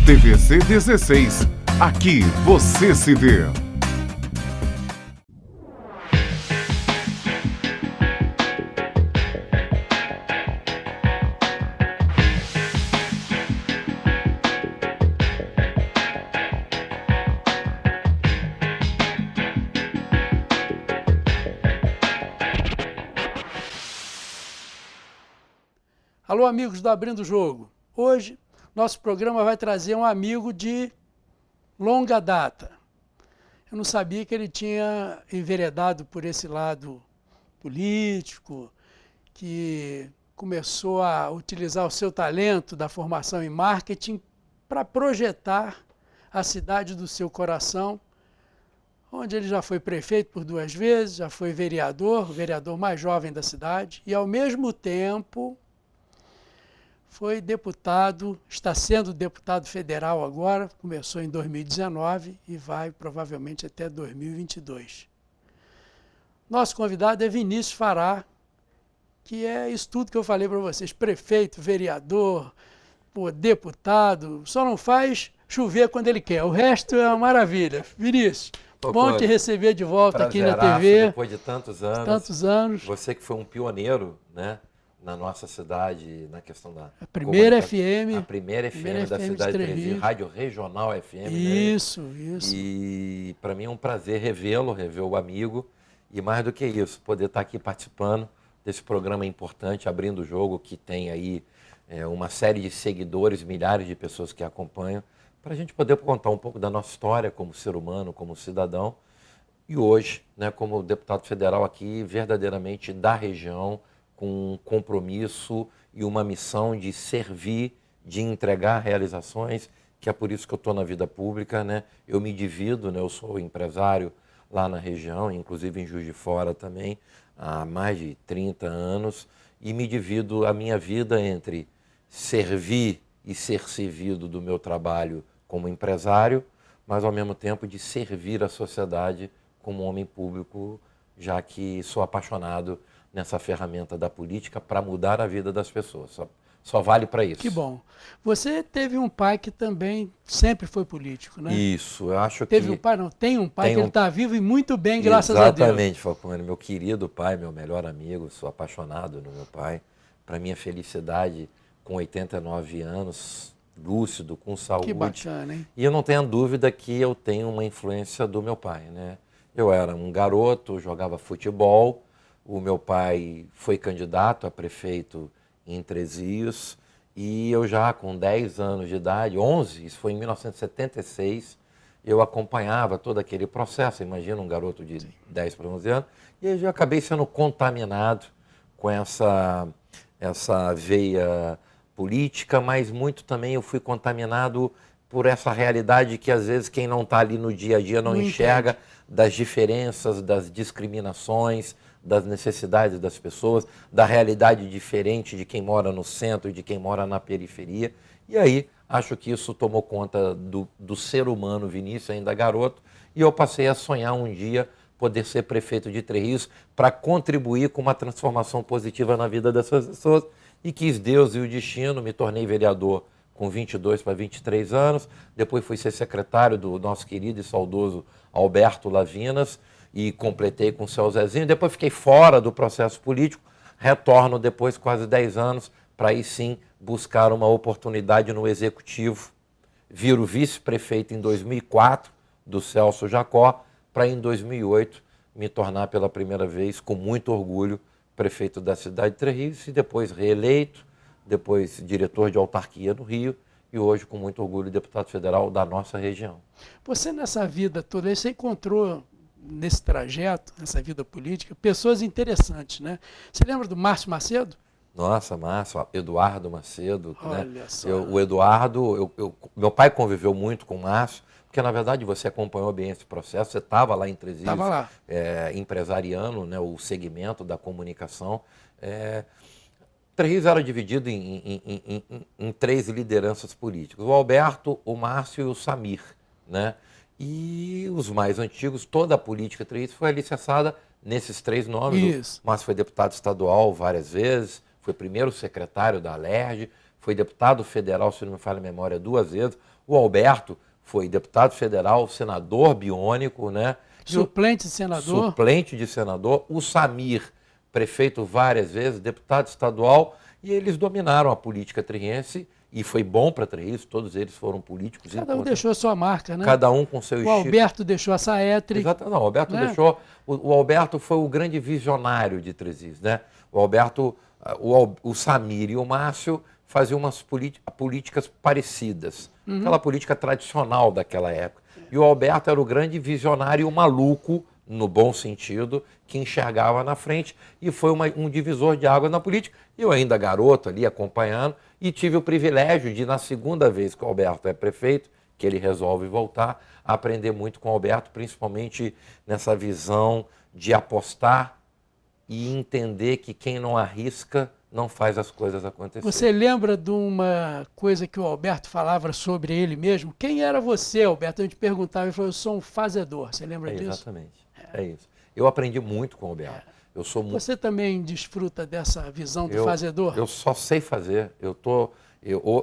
TVC 16. Aqui você se vê. Alô, amigos do Abrindo o Jogo. Hoje, nosso programa vai trazer um amigo de longa data. Eu não sabia que ele tinha enveredado por esse lado político, que começou a utilizar o seu talento da formação em marketing para projetar a cidade do seu coração, onde ele já foi prefeito por 2 vezes, já foi vereador, o vereador mais jovem da cidade, e ao mesmo tempo foi deputado, está sendo deputado federal agora, começou em 2019 e vai provavelmente até 2022. Nosso convidado é Vinícius Fará, que é isso tudo que eu falei para vocês, prefeito, vereador, deputado, só não faz chover quando ele quer, o resto é uma maravilha. Vinícius, bom te receber de volta aqui na TV. Depois de tantos anos. Tantos anos. Você que foi um pioneiro, né, na nossa cidade, na questão da... A primeira FM. A primeira FM da cidade de Treviso, Rádio Regional FM. Isso, né? Isso. E para mim é um prazer rever o amigo. E mais do que isso, poder estar aqui participando desse programa importante, Abrindo o Jogo, que tem aí uma série de seguidores, milhares de pessoas que acompanham, para a gente poder contar um pouco da nossa história como ser humano, como cidadão. E hoje, né, como deputado federal aqui, verdadeiramente da região, com um compromisso e uma missão de servir, de entregar realizações, que é por isso que eu estou na vida pública, né? Eu me divido, né? Eu sou empresário lá na região, inclusive em Juiz de Fora também, há mais de 30 anos, e me divido a minha vida entre servir e ser servido do meu trabalho como empresário, mas ao mesmo tempo de servir a sociedade como homem público, já que sou apaixonado nessa ferramenta da política para mudar a vida das pessoas. Só vale para isso. Que bom. Você teve um pai que também sempre foi político, né? Isso, eu acho que... Teve um pai, não, tem um pai que ele está vivo e muito bem, graças a Deus. Exatamente, Falcone, meu querido pai, meu melhor amigo, sou apaixonado no meu pai. Para minha felicidade, com 89 anos, lúcido, com saúde. Que bacana, hein? E eu não tenho dúvida que eu tenho uma influência do meu pai, né? Eu era um garoto, jogava futebol. O meu pai foi candidato a prefeito em Três Rios e eu já com 10 anos de idade, 11, isso foi em 1976, eu acompanhava todo aquele processo. Imagina um garoto de 10 para 11 anos, e eu já acabei sendo contaminado com essa veia política, mas muito também eu fui contaminado por essa realidade que às vezes quem não está ali no dia a dia não enxerga, das diferenças, das discriminações, das necessidades das pessoas, da realidade diferente de quem mora no centro e de quem mora na periferia. E aí, acho que isso tomou conta do ser humano, Vinícius, ainda garoto, e eu passei a sonhar um dia poder ser prefeito de Três Rios para contribuir com uma transformação positiva na vida dessas pessoas. E quis Deus e o destino, me tornei vereador com 22 para 23 anos, depois fui ser secretário do nosso querido e saudoso Alberto Lavinas, e completei com o seu Zezinho. Depois fiquei fora do processo político, retorno depois quase 10 anos para aí sim buscar uma oportunidade no Executivo. Viro vice-prefeito em 2004 do Celso Jacó, para em 2008 me tornar pela primeira vez, com muito orgulho, prefeito da cidade de Três Rios e depois reeleito, depois diretor de autarquia no Rio e hoje com muito orgulho deputado federal da nossa região. Você nessa vida toda, você encontrou nesse trajeto, nessa vida política, pessoas interessantes, né? Você lembra do Márcio Macedo? Nossa, Márcio, Eduardo Macedo. Olha né? só. O Eduardo, meu pai conviveu muito com o Márcio, porque na verdade você acompanhou bem esse processo, você estava lá em Três Rios, estava lá. Empresariando, né, o segmento da comunicação. Três Rios era dividido em 3 lideranças políticas, o Alberto, o Márcio e o Samir, né? E os mais antigos, toda a política de Três Rios foi alicerçada nesses 3 nomes. Isso. O Márcio foi deputado estadual várias vezes, foi primeiro secretário da Alerj, foi deputado federal, se não me falha a memória, 2 vezes. O Alberto foi deputado federal, senador biônico, né? Suplente de senador. Suplente de senador. O Samir, prefeito várias vezes, deputado estadual, e eles dominaram a política tririense e foi bom para Tririço, todos eles foram políticos. Cada um deixou a sua marca, né? Cada um com seu o estilo. O Alberto deixou a Saetri. Exato, não, o Alberto né? deixou. O Alberto foi o grande visionário de Tririço, né? O Alberto, o Samir e o Márcio faziam umas políticas parecidas, aquela política tradicional daquela época. E o Alberto era o grande visionário e o maluco, no bom sentido, que enxergava na frente e foi um divisor de águas na política. Eu ainda garoto ali acompanhando e tive o privilégio de, na segunda vez que o Alberto é prefeito, que ele resolve voltar, aprender muito com o Alberto, principalmente nessa visão de apostar e entender que quem não arrisca não faz as coisas acontecerem. Você lembra de uma coisa que o Alberto falava sobre ele mesmo? Quem era você, Alberto? A gente perguntava, ele falou, eu sou um fazedor. Você lembra disso? Exatamente, é isso. Eu aprendi muito com o Alberto. Eu sou muito... Você também desfruta dessa visão do fazedor? Eu só sei fazer.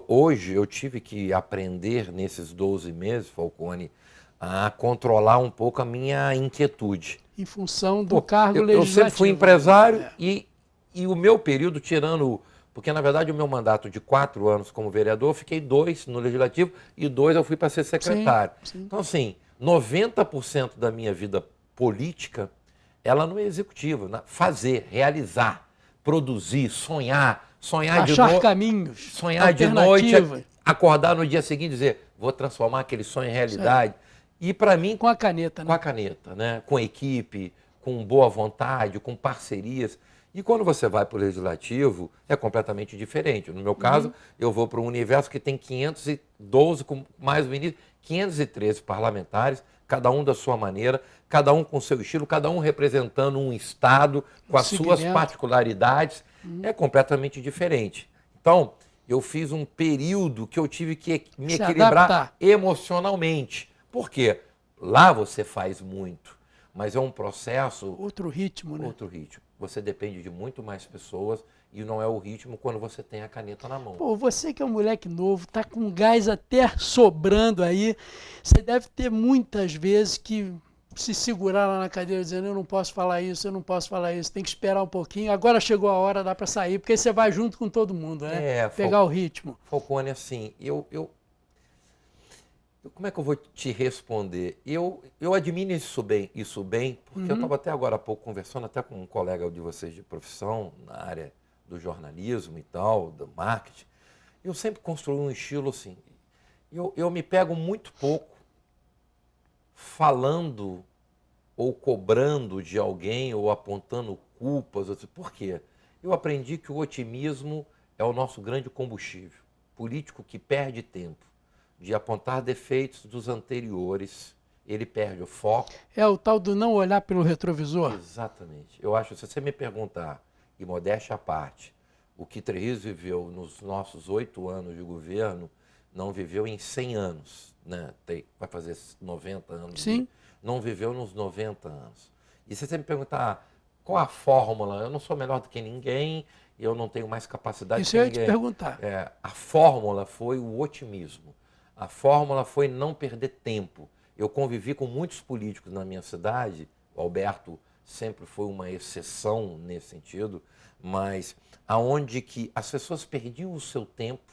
Hoje eu tive que aprender nesses 12 meses, Falcone, a controlar um pouco a minha inquietude. Em função do cargo legislativo. Eu sempre fui empresário e o meu período, tirando... Porque, na verdade, o meu mandato de 4 anos como vereador, eu fiquei 2 no Legislativo e 2 eu fui para ser secretário. Sim. Então, assim, 90% da minha vida política, ela no executivo, fazer, realizar, produzir, sonhar achar caminhos, sonhar de noite, acordar no dia seguinte e dizer, vou transformar aquele sonho em realidade. E para mim... Com a caneta, né? Com a caneta, né? Com equipe, com boa vontade, com parcerias. E quando você vai para o Legislativo, é completamente diferente. No meu caso, eu vou para um universo que tem 512, com mais o ministro, 513 parlamentares, cada um da sua maneira, cada um com seu estilo, cada um representando um estado, com as suas particularidades. É completamente diferente. Então, eu fiz um período que eu tive que me equilibrar emocionalmente. Por quê? Lá você faz muito, mas é um processo... Outro ritmo, né? Outro ritmo. Você depende de muito mais pessoas e não é o ritmo quando você tem a caneta na mão. Pô, você que é um moleque novo, tá com gás até sobrando aí, você deve ter muitas vezes que se segurar lá na cadeira dizendo eu não posso falar isso, eu não posso falar isso, tem que esperar um pouquinho, agora chegou a hora, dá para sair, porque aí você vai junto com todo mundo, né? Pegar o ritmo. Falcone, assim, como é que eu vou te responder? Eu administro isso bem, porque eu estava até agora há pouco conversando até com um colega de vocês de profissão, na área do jornalismo e tal, do marketing. Eu sempre construí um estilo assim. Eu me pego muito pouco falando ou cobrando de alguém ou apontando culpas. Por quê? Eu aprendi que o otimismo é o nosso grande combustível. Político que perde tempo de apontar defeitos dos anteriores, ele perde o foco. É o tal do não olhar pelo retrovisor? Exatamente. Eu acho, se você me perguntar, e modéstia à parte, o que Tririço viveu nos nossos 8 anos de governo, não viveu em 100 anos, né? Vai fazer 90 anos. Sim. Não viveu nos 90 anos. E se você me perguntar qual a fórmula, eu não sou melhor do que ninguém, eu não tenho mais capacidade Isso que eu ia ninguém. te perguntar. A fórmula foi o otimismo. A fórmula foi não perder tempo. Eu convivi com muitos políticos na minha cidade, o Alberto sempre foi uma exceção nesse sentido, mas aonde que as pessoas perdiam o seu tempo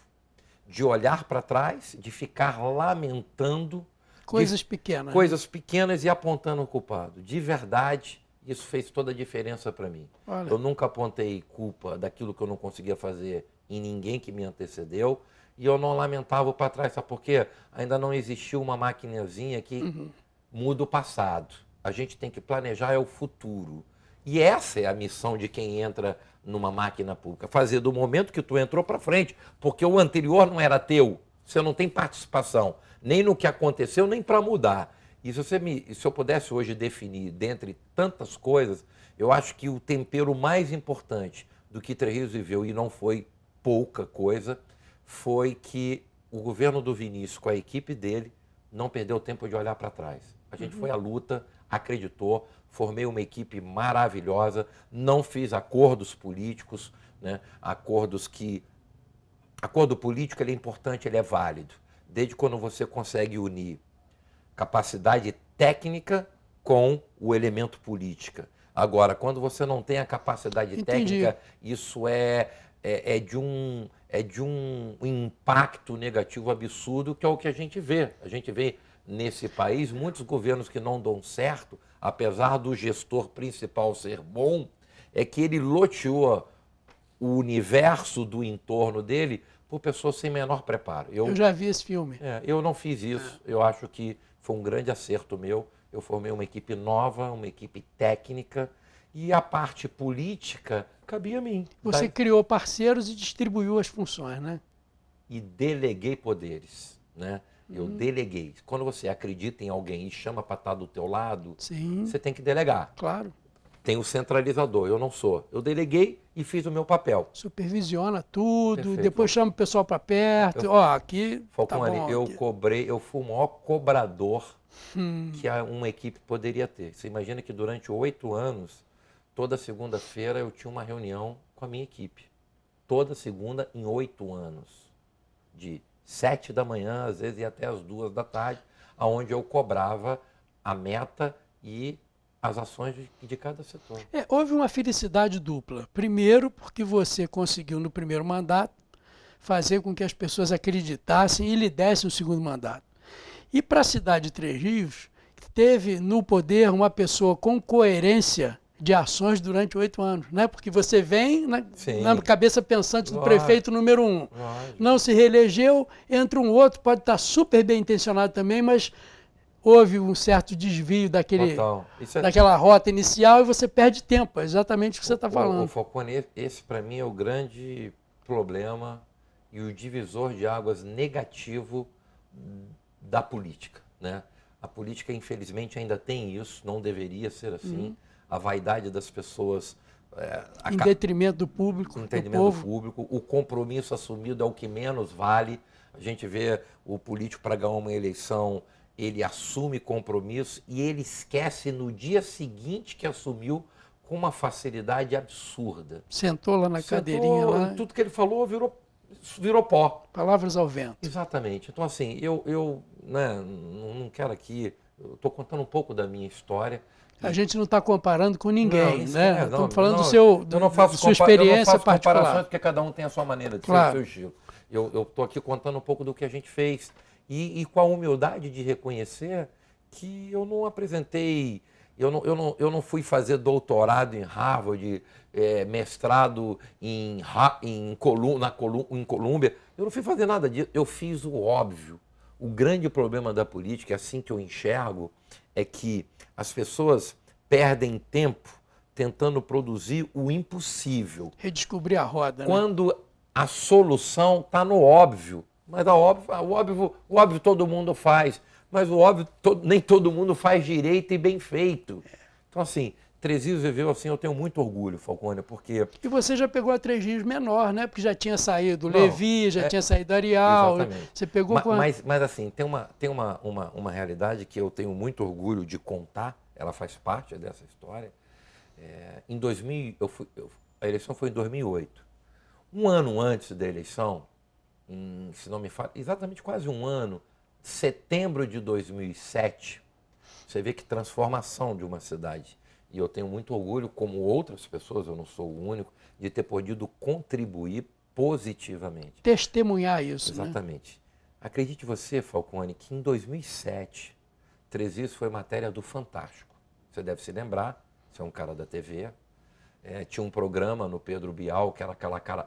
de olhar para trás, de ficar lamentando coisas pequenas. Coisas pequenas e apontando o culpado. De verdade, isso fez toda a diferença para mim. Olha. Eu nunca apontei culpa daquilo que eu não conseguia fazer em ninguém que me antecedeu. E eu não lamentava para trás, sabe por quê? Ainda não existiu uma maquinazinha que muda o passado. A gente tem que planejar o futuro. E essa é a missão de quem entra numa máquina pública. Fazer do momento que tu entrou para frente, porque o anterior não era teu. Você não tem participação, nem no que aconteceu, nem para mudar. E se eu pudesse hoje definir, dentre tantas coisas, eu acho que o tempero mais importante do que Tririço viveu, e não foi pouca coisa, foi que o governo do Vinícius, com a equipe dele, não perdeu tempo de olhar para trás. A gente foi à luta, acreditou, formei uma equipe maravilhosa, não fiz acordos políticos, né? Acordos que acordo político ele é importante, ele é válido, desde quando você consegue unir capacidade técnica com o elemento política. Agora, quando você não tem a capacidade Entendi. técnica, isso é de um impacto negativo absurdo, que é o que a gente vê. A gente vê nesse país muitos governos que não dão certo, apesar do gestor principal ser bom, é que ele loteou o universo do entorno dele por pessoas sem menor preparo. Eu já vi esse filme. Eu não fiz isso, eu acho que foi um grande acerto meu. Eu formei uma equipe nova, uma equipe técnica, e a parte política cabia a mim. Você criou parceiros e distribuiu as funções, né? E deleguei poderes, né? Eu deleguei. Quando você acredita em alguém e chama para estar do teu lado, Sim, você tem que delegar. claro. Tem o centralizador, eu não sou. Eu deleguei e fiz o meu papel. Supervisiona tudo, Perfeito. depois chama o pessoal para perto. Ó, aqui Falcone, tá bom. eu Aqui. cobrei, eu fui o maior cobrador que uma equipe poderia ter. Você imagina que durante 8 anos, toda segunda-feira eu tinha uma reunião com a minha equipe. Toda segunda em 8 anos. De 7 da manhã, às vezes, e até as 2 da tarde, onde eu cobrava a meta e as ações de cada setor. Houve uma felicidade dupla. Primeiro, porque você conseguiu, no primeiro mandato, fazer com que as pessoas acreditassem e lhe dessem o segundo mandato. E para a cidade de Três Rios, teve no poder uma pessoa com coerência de ações durante 8 anos, né? Porque você vem na cabeça pensante do prefeito número 1. Não se reelegeu, entra um outro, pode estar super bem intencionado também, mas houve um certo desvio daquela rota inicial e você perde tempo. É exatamente o que você está falando. O Falcone, esse para mim é o grande problema e o divisor de águas negativo da política, né? A política, infelizmente, ainda tem isso, não deveria ser assim. A vaidade das pessoas... em detrimento do público, do povo. O compromisso assumido é o que menos vale. A gente vê o político para ganhar uma eleição, ele assume compromisso e ele esquece no dia seguinte que assumiu com uma facilidade absurda. Sentou lá na cadeirinha. Lá. Tudo que ele falou virou pó. Palavras ao vento. Exatamente. Então, assim, eu não quero aqui... Eu estou contando um pouco da minha história. A gente não está comparando com ninguém, né? Estamos falando da sua experiência particular. Eu não faço particular. comparações porque cada um tem a sua maneira de ser, o seu estilo. Eu estou aqui contando um pouco do que a gente fez. E com a humildade de reconhecer que eu não apresentei... Eu não fui fazer doutorado em Harvard, mestrado em Colômbia. Eu não fui fazer nada disso. Eu fiz o óbvio. O grande problema da política, assim que eu enxergo, é que as pessoas perdem tempo tentando produzir o impossível. Redescobrir a roda, quando a solução está no óbvio. Mas o óbvio todo mundo faz. Mas o óbvio nem todo mundo faz direito e bem feito. Então, assim, Três Rios viveu assim, eu tenho muito orgulho, Falcone, porque... E você já pegou a Três Rios menor, né? Porque já tinha saído Levi, já tinha saído Arial. Exatamente. Você pegou mas assim, tem uma realidade que eu tenho muito orgulho de contar, ela faz parte dessa história. Em 2000, a eleição foi em 2008. Um ano antes da eleição, se não me falha, exatamente quase um ano, setembro de 2007, você vê que transformação de uma cidade. E eu tenho muito orgulho, como outras pessoas, eu não sou o único, de ter podido contribuir positivamente. Testemunhar isso, exatamente. Acredite você, Falcone, que em 2007, Três Rios foi matéria do Fantástico. Você deve se lembrar, você é um cara da TV. Tinha um programa no Pedro Bial, que era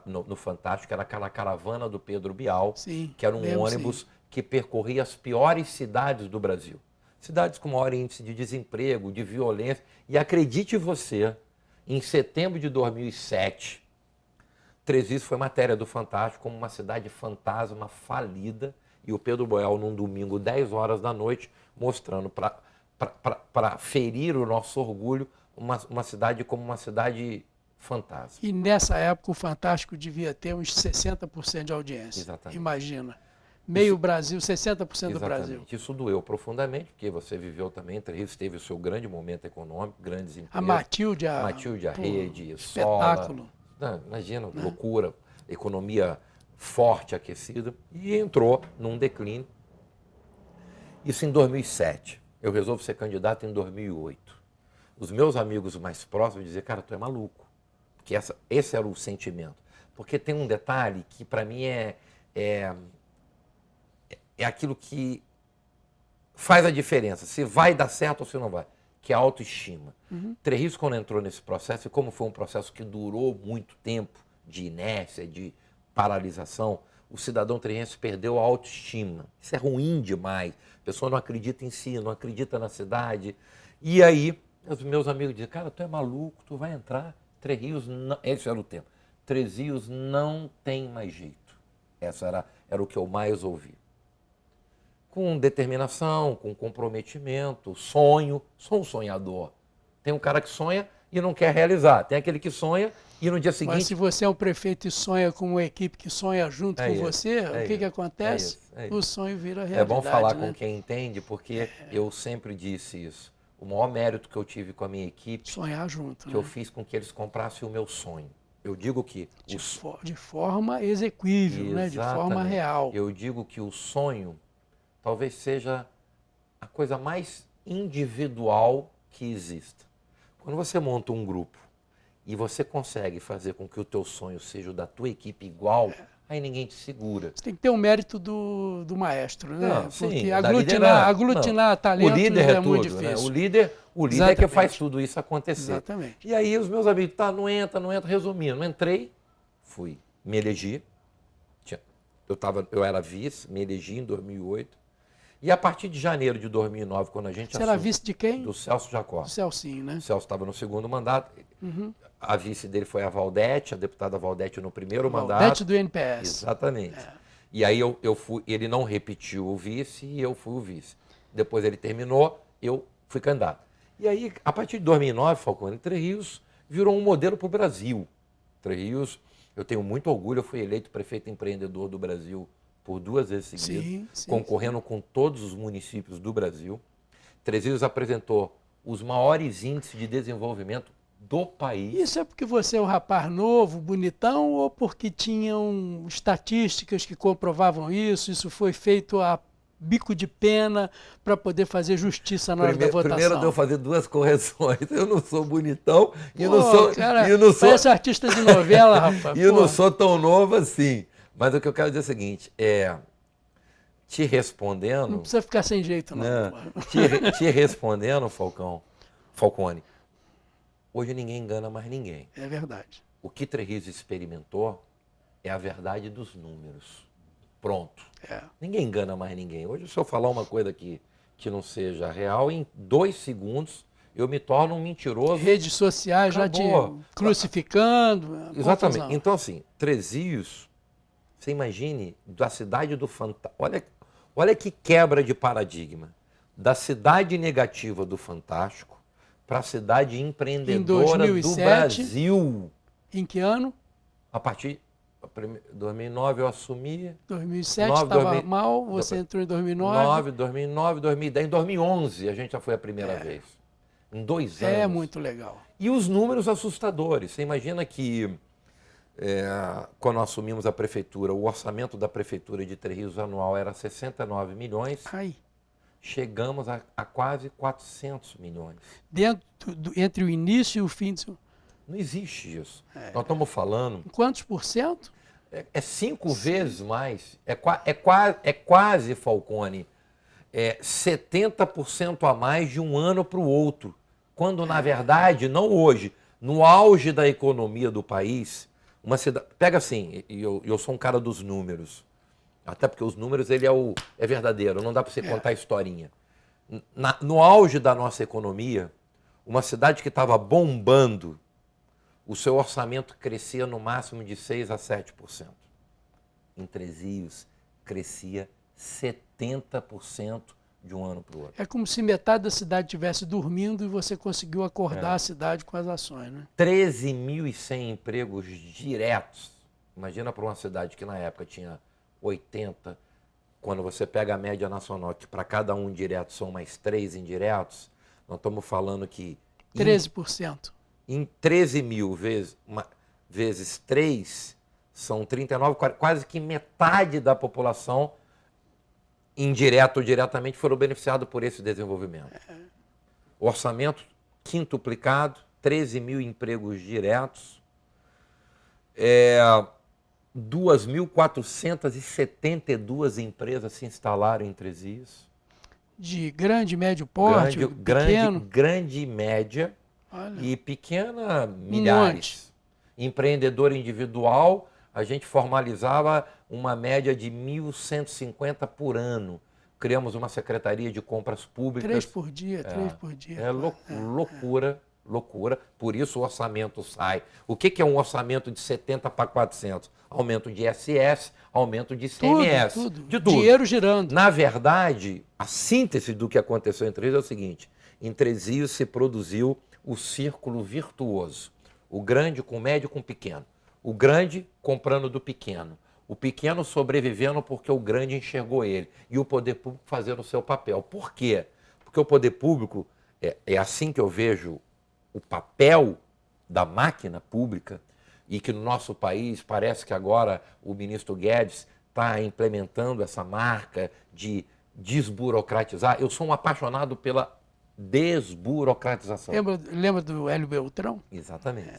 no Fantástico, que era aquela caravana do Pedro Bial, sim, que era um ônibus que percorria as piores cidades do Brasil. Cidades com maior índice de desemprego, de violência. E acredite você, em setembro de 2007, Três Rios foi matéria do Fantástico como uma cidade fantasma falida. E o Pedro Bial, num domingo, 10 horas da noite, mostrando para ferir o nosso orgulho, uma cidade como uma cidade fantasma. E nessa época o Fantástico devia ter uns 60% de audiência. Exatamente. Imagina. Meio Brasil, 60% do Brasil. Isso doeu profundamente, porque você viveu também, Três Rios teve o seu grande momento econômico, grandes empresas. A Matilde, a Rede, espetáculo. Sola. Imagina, loucura, economia forte, aquecida, e entrou num declínio. Isso em 2007. Eu resolvo ser candidato em 2008. Os meus amigos mais próximos diziam, cara, tu é maluco. Porque esse era o sentimento. Porque tem um detalhe que para mim é aquilo que faz a diferença, se vai dar certo ou se não vai, que é a autoestima. Três Rios, quando entrou nesse processo, e como foi um processo que durou muito tempo, de inércia, de paralisação, o cidadão treense perdeu a autoestima. Isso é ruim demais. A pessoa não acredita em si, não acredita na cidade. E aí, os meus amigos dizem, cara, tu é maluco, tu vai entrar. Três Rios, não... esse era o tempo. Três Rios não tem mais jeito. Essa era o que eu mais ouvi. Com determinação, com comprometimento, sonho. Sou um sonhador. Tem um cara que sonha e não quer realizar. Tem aquele que sonha e no dia seguinte... Mas se você é o prefeito e sonha com uma equipe que sonha junto com você, o que acontece? O sonho vira realidade. É bom falar né? com quem entende, porque eu sempre disse isso. O maior mérito que eu tive com a minha equipe... Sonhar junto. Que eu fiz com que eles comprassem o meu sonho. Eu digo que... De forma exequível, né? De forma real. Eu digo que o sonho talvez seja a coisa mais individual que exista. Quando você monta um grupo e você consegue fazer com que o teu sonho seja o da tua equipe igual, aí ninguém te segura. Você tem que ter o mérito do maestro, né? Não, porque sim, aglutinar talento o líder é muito tudo, difícil. Né? O líder é que faz tudo isso acontecer. Exatamente. E aí os meus amigos, tá, não entra. Resumindo, entrei, fui, me elegi. Eu era vice, me elegi em 2008. E a partir de janeiro de 2009, quando a gente Você era vice de quem? Do Celso Jacó. Do Celcinho, né? O Celso estava no segundo mandato. A vice dele foi a Valdete, a deputada Valdete no primeiro mandato. Valdete do NPS. Exatamente. E aí eu fui, ele não repetiu o vice e eu fui o vice. Depois ele terminou, eu fui candidato. E aí, a partir de 2009, Falcone, Três Rios virou um modelo para o Brasil. Três Rios, eu tenho muito orgulho, eu fui eleito prefeito empreendedor do Brasil por 2 vezes seguidas, concorrendo com todos os municípios do Brasil. Três Rios apresentou os maiores índices de desenvolvimento do país. Isso é porque você é um rapaz novo, bonitão, ou porque tinham estatísticas que comprovavam isso? Isso foi feito a bico de pena para poder fazer justiça na hora da votação? Primeiro devo fazer 2 correções. Eu não sou bonitão e Pô, não sou... Cara, eu não sou parece artista de novela, rapaz. E eu não sou tão novo assim. Mas o que eu quero dizer é o seguinte, te respondendo... Não precisa ficar sem jeito, não. Te respondendo, Falcone, hoje ninguém engana mais ninguém. É verdade. O que Três Rios experimentou é a verdade dos números. Pronto. Ninguém engana mais ninguém. Hoje, se eu falar uma coisa que não seja real, em 2 segundos eu me torno um mentiroso. Redes sociais já te crucificando. Exatamente. Confusão. Então, assim, Três Rios, você imagine, da cidade do fantástico. Olha que quebra de paradigma. Da cidade negativa do fantástico para a cidade empreendedora do Brasil. Em que ano? A partir de 2009 eu assumi. 2007 estava mal, você entrou em 2009. 2009, 2010, em 2011 a gente já foi a primeira vez. Em 2 anos. É muito legal. E os números assustadores. Você imagina que quando nós assumimos a prefeitura, o orçamento da prefeitura de Três Rios anual era 69 milhões. Ai. Chegamos a quase 400 milhões. Entre o início e o fim do... Não existe isso. Nós estamos falando... Quantos por cento? É 5 vezes mais. É quase, Falcone, 70% a mais de um ano para o outro. Quando, na verdade, não hoje, no auge da economia do país, uma cidade... Pega assim, eu sou um cara dos números. Até porque os números, ele é verdadeiro, não dá para você contar historinha. No auge da nossa economia, uma cidade que estava bombando, o seu orçamento crescia no máximo de 6% a 7%. Em Três Rios, crescia 70% de um ano para o outro. É como se metade da cidade estivesse dormindo e você conseguiu acordar a cidade com as ações, né? 13.100 empregos diretos. Imagina para uma cidade que na época tinha 80, quando você pega a média nacional, que para cada um direto são mais 3 indiretos, nós estamos falando que... 13%. Em 13 mil vezes 3, São 39, quase que metade da população, indireto ou diretamente, foram beneficiados por esse desenvolvimento. Orçamento quintuplicado, 13 mil empregos diretos, 2.472 empresas se instalaram em Trezias. De grande, médio porte, pequeno? Grande e média. Olha. E pequena, milhares. Empreendedor individual, a gente formalizava uma média de 1.150 por ano. Criamos uma secretaria de compras públicas. 3 por dia, 3 por dia. Loucura, loucura. Por isso o orçamento sai. O que é um orçamento de 70 para 400? Aumento de ISS, aumento de ICMS. Tudo. De tudo. Dinheiro girando. Na verdade, a síntese do que aconteceu em Trezias é o seguinte. Em Trezias se produziu o círculo virtuoso. O grande com o médio com o pequeno. O grande comprando do pequeno. O pequeno sobrevivendo porque o grande enxergou ele. E o poder público fazendo o seu papel. Por quê? Porque o poder público, é assim que eu vejo o papel da máquina pública, e que no nosso país parece que agora o ministro Guedes está implementando essa marca de desburocratizar. Eu sou um apaixonado pela desburocratização. Lembra do Hélio Beltrão? Exatamente.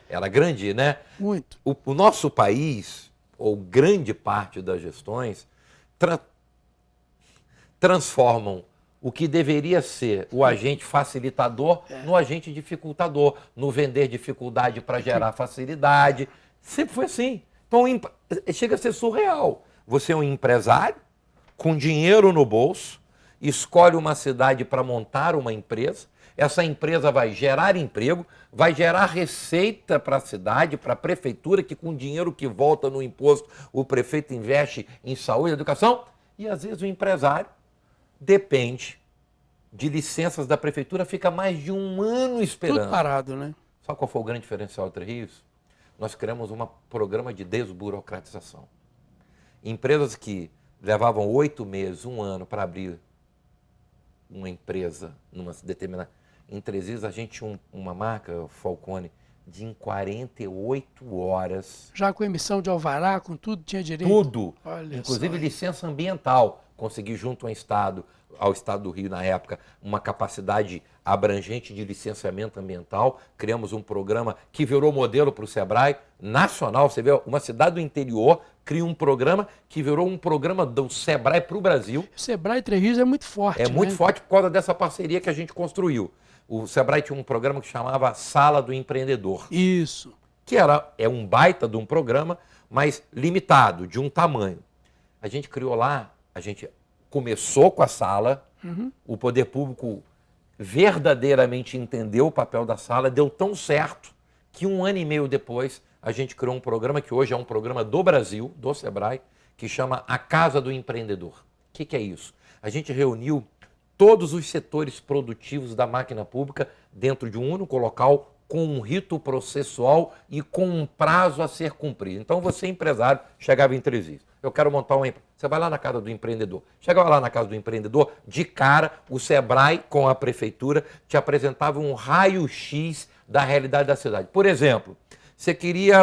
Era grande, né? Muito. O nosso país, ou grande parte das gestões, transformam o que deveria ser o agente facilitador no agente dificultador, no vender dificuldade para gerar facilidade. Sempre foi assim. Então, chega a ser surreal. Você é um empresário com dinheiro no bolso, escolhe uma cidade para montar uma empresa, essa empresa vai gerar emprego, vai gerar receita para a cidade, para a prefeitura, que com o dinheiro que volta no imposto, o prefeito investe em saúde e educação, e às vezes o empresário depende de licenças da prefeitura, fica mais de um ano esperando. Tudo parado, né? Sabe qual foi o grande diferencial do Três Rios? Nós criamos um programa de desburocratização. Empresas que levavam 8 meses, 1 ano para abrir uma empresa numa determinada... Em Três Rios, a gente tinha uma marca, Falcone, de em 48 horas. Já com emissão de alvará, com tudo, tinha direito? Tudo. Olha inclusive só, licença ambiental. Consegui junto ao Estado do Rio, na época, uma capacidade abrangente de licenciamento ambiental. Criamos um programa que virou modelo para o Sebrae nacional. Você vê, uma cidade do interior cria um programa que virou um programa do Sebrae para o Brasil. O Sebrae Três Rios é muito forte, É muito forte por causa dessa parceria que a gente construiu. O Sebrae tinha um programa que chamava Sala do Empreendedor. Isso. Que é um baita de um programa, mas limitado, de um tamanho. A gente criou lá, a gente começou com a sala, o poder público verdadeiramente entendeu o papel da sala, deu tão certo que 1 ano e meio depois a gente criou um programa que hoje é um programa do Brasil, do Sebrae, que chama A Casa do Empreendedor. O que é isso? A gente reuniu todos os setores produtivos da máquina pública dentro de um único local, com um rito processual e com um prazo a ser cumprido. Então você, empresário, chegava em Três Rios. Eu quero montar uma empresa. Você vai lá na casa do empreendedor. Chegava lá na casa do empreendedor, de cara, o Sebrae com a prefeitura te apresentava um raio-x da realidade da cidade. Por exemplo,